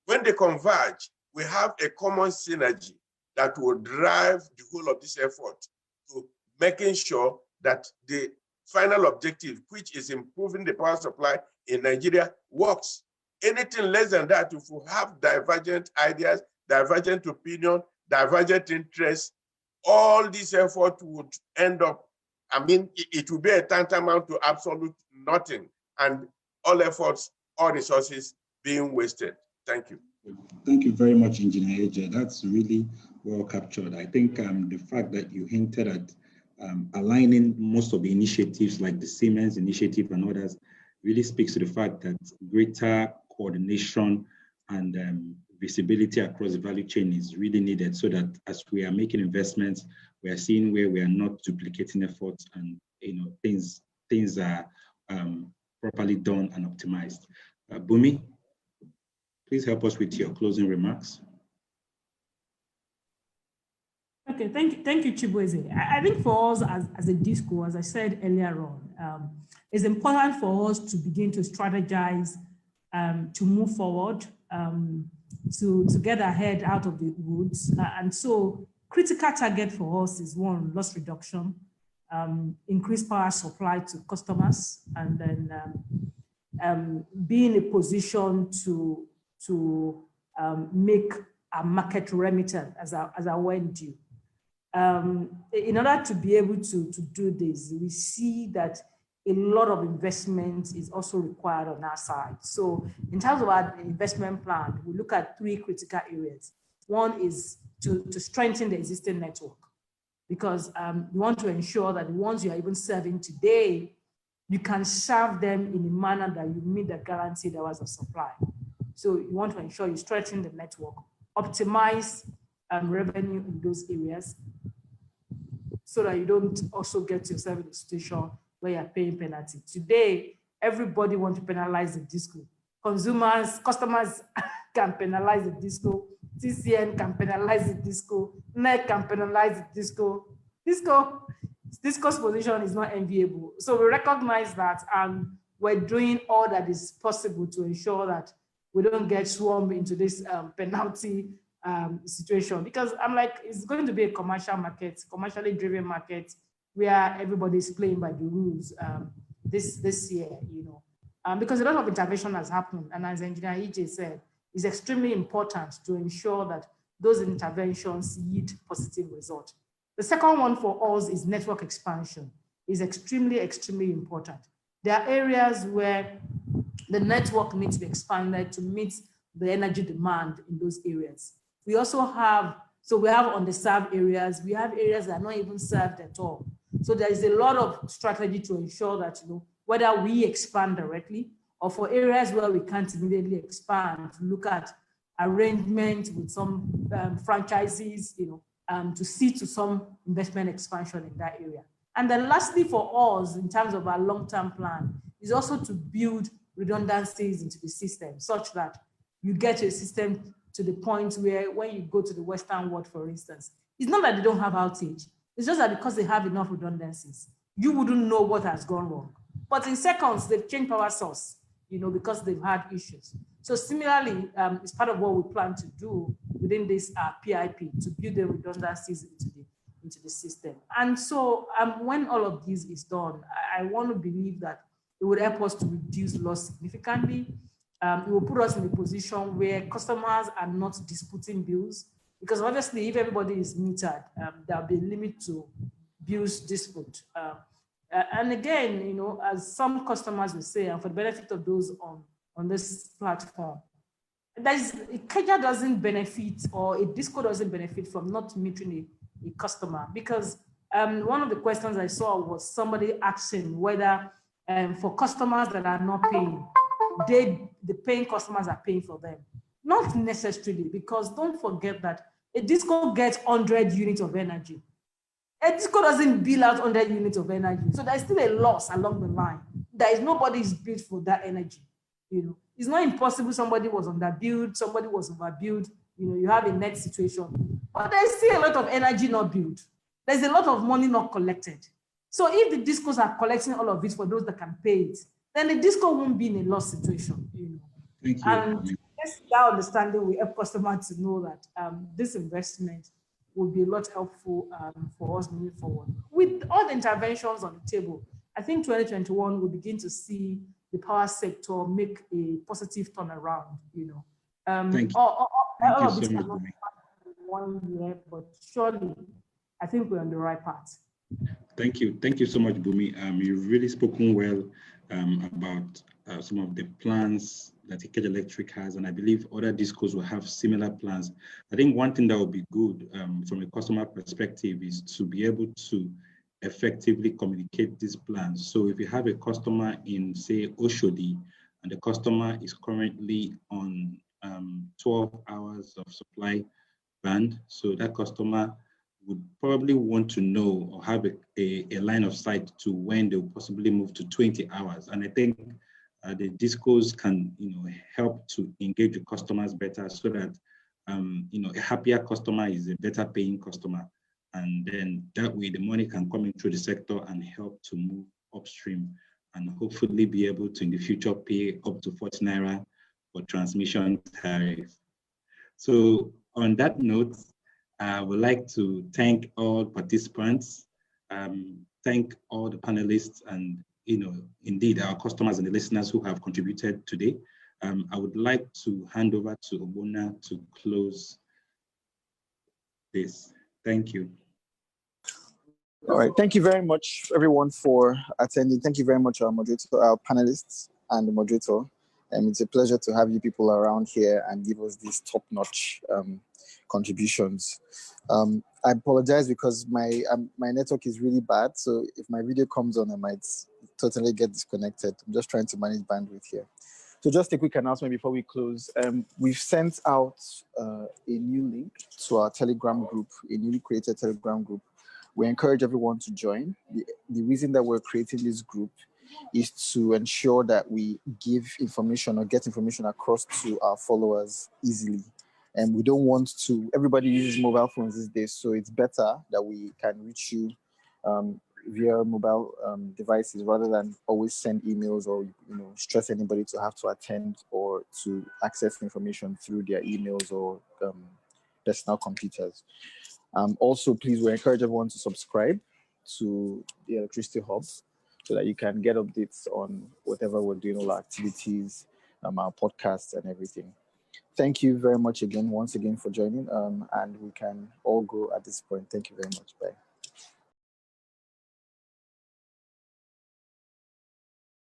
When they converge, we have a common synergy that will drive the whole of this effort to making sure that the final objective, which is improving the power supply in Nigeria, works. Anything less than that, if we have divergent ideas, divergent opinion, divergent interests, all this effort would end up, it would be a tantamount to absolute nothing, and all efforts, all resources being wasted. Thank you. Thank you very much, Engineer Eje. That's really well captured. I think the fact that you hinted at aligning most of the initiatives like the Siemens initiative and others really speaks to the fact that greater coordination and visibility across the value chain is really needed, so that as we are making investments, we are seeing where we are not duplicating efforts, and things are properly done and optimized. Bumi, please help us with your closing remarks. Okay, thank you, Chibueze. I think for us as a DISCO, as I said earlier on, it's important for us to begin to strategize, to move forward, to get ahead out of the woods. And so critical target for us is one, loss reduction, increased power supply to customers, and then be in a position to make a market remittance as I went due. In order to be able to do this, we see that a lot of investment is also required on our side. So in terms of our investment plan, we look at 3 critical areas. One is to strengthen the existing network, because you want to ensure that the ones you are even serving today, you can serve them in a manner that you meet the guaranteed hours of supply. So you want to ensure you strengthen the network, optimize revenue in those areas, so that you don't also get yourself in a situation where you're paying penalty. Today, everybody wants to penalize the DISCO. Customers can penalize the DISCO. TCN can penalize the DISCO. NEC can penalize the DISCO. DISCO's position is not enviable. So we recognize that, and we're doing all that is possible to ensure that we don't get swarmed into this penalty situation, because I'm like, it's going to be a commercial market, commercially driven market, where everybody's playing by the rules this year, because a lot of intervention has happened, and as Engineer EJ said, it's extremely important to ensure that those interventions yield positive results. The second one for us is network expansion. Is extremely, extremely important. There are areas where the network needs to be expanded to meet the energy demand in those areas. We also have, we have underserved areas. We have areas that are not even served at all. So there is a lot of strategy to ensure that, whether we expand directly or for areas where we can't immediately expand, to look at arrangements with some franchisees, to see to some investment expansion in that area. And then lastly for us, in terms of our long-term plan, is also to build redundancies into the system, such that you get a system to the point where when you go to the Western world, for instance, it's not that they don't have outage. It's just that because they have enough redundancies, you wouldn't know what has gone wrong. But in seconds, they've changed power source, because they've had issues. So similarly, it's part of what we plan to do within this PIP, to build the redundancies into the system. And so when all of this is done, I want to believe that it would help us to reduce loss significantly. It will put us in a position where customers are not disputing bills, because obviously if everybody is metered, there'll be a limit to bills dispute. And again, as some customers will say, and for the benefit of those on this platform, a Kenya doesn't benefit, or a DISCO doesn't benefit from not metering a customer, because one of the questions I saw was somebody asking whether for customers that are not paying, the paying customers are paying for them. Not necessarily, because don't forget that a DISCO gets 100 units of energy. A DISCO doesn't bill out 100 units of energy. So there's still a loss along the line. There is nobody's billed for that energy. It's not impossible somebody was underbilled, somebody was overbilled, you have a net situation. But there's still a lot of energy not billed. There's a lot of money not collected. So if the DISCOs are collecting all of it for those that can pay it, then the DISCO won't be in a loss situation. Thank you. And that understanding will help customers to know that this investment will be a lot helpful for us moving forward. With all the interventions on the table, I think 2021 will begin to see the power sector make a positive turnaround. Thank you. Thank you so much, Bumi. One year, but surely I think we're on the right path. Thank you. Thank you so much, Bumi. You've really spoken well about some of the plans that Ikeja Electric has, and I believe other DISCOs will have similar plans. I think one thing that would be good from a customer perspective is to be able to effectively communicate these plans. So if you have a customer in, say, Oshodi, and the customer is currently on 12 hours of supply band. So that customer would probably want to know or have a line of sight to when they'll possibly move to 20 hours. And I think the discos can, help to engage with customers better so that, a happier customer is a better paying customer. And then that way the money can come in through the sector and help to move upstream and hopefully be able to in the future pay up to 40 Naira for transmission tariff. So on that note, I would like to thank all participants, thank all the panelists and, indeed our customers and the listeners who have contributed today. I would like to hand over to Obona to close this. Thank you. All right. Thank you very much, everyone, for attending. Thank you very much, our moderator, our panelists, and the moderator. It's a pleasure to have you people around here and give us these top-notch contributions. I apologize because my network is really bad. So if my video comes on, I might totally get disconnected. I'm just trying to manage bandwidth here. So just a quick announcement before we close. We've sent out a new link to our Telegram group, a newly created Telegram group. We encourage everyone to join. The reason that we're creating this group is to ensure that we give information or get information across to our followers easily. And we don't want to, everybody uses mobile phones these days, so it's better that we can reach you via mobile devices rather than always send emails or stress anybody to have to attend or to access information through their emails or personal computers. Also, please, we encourage everyone to subscribe to the Electricity Hub so that you can get updates on whatever we're doing, all our activities, our podcasts and everything. Thank you very much again, once again, for joining. And we can all go at this point. Thank you very much. Bye.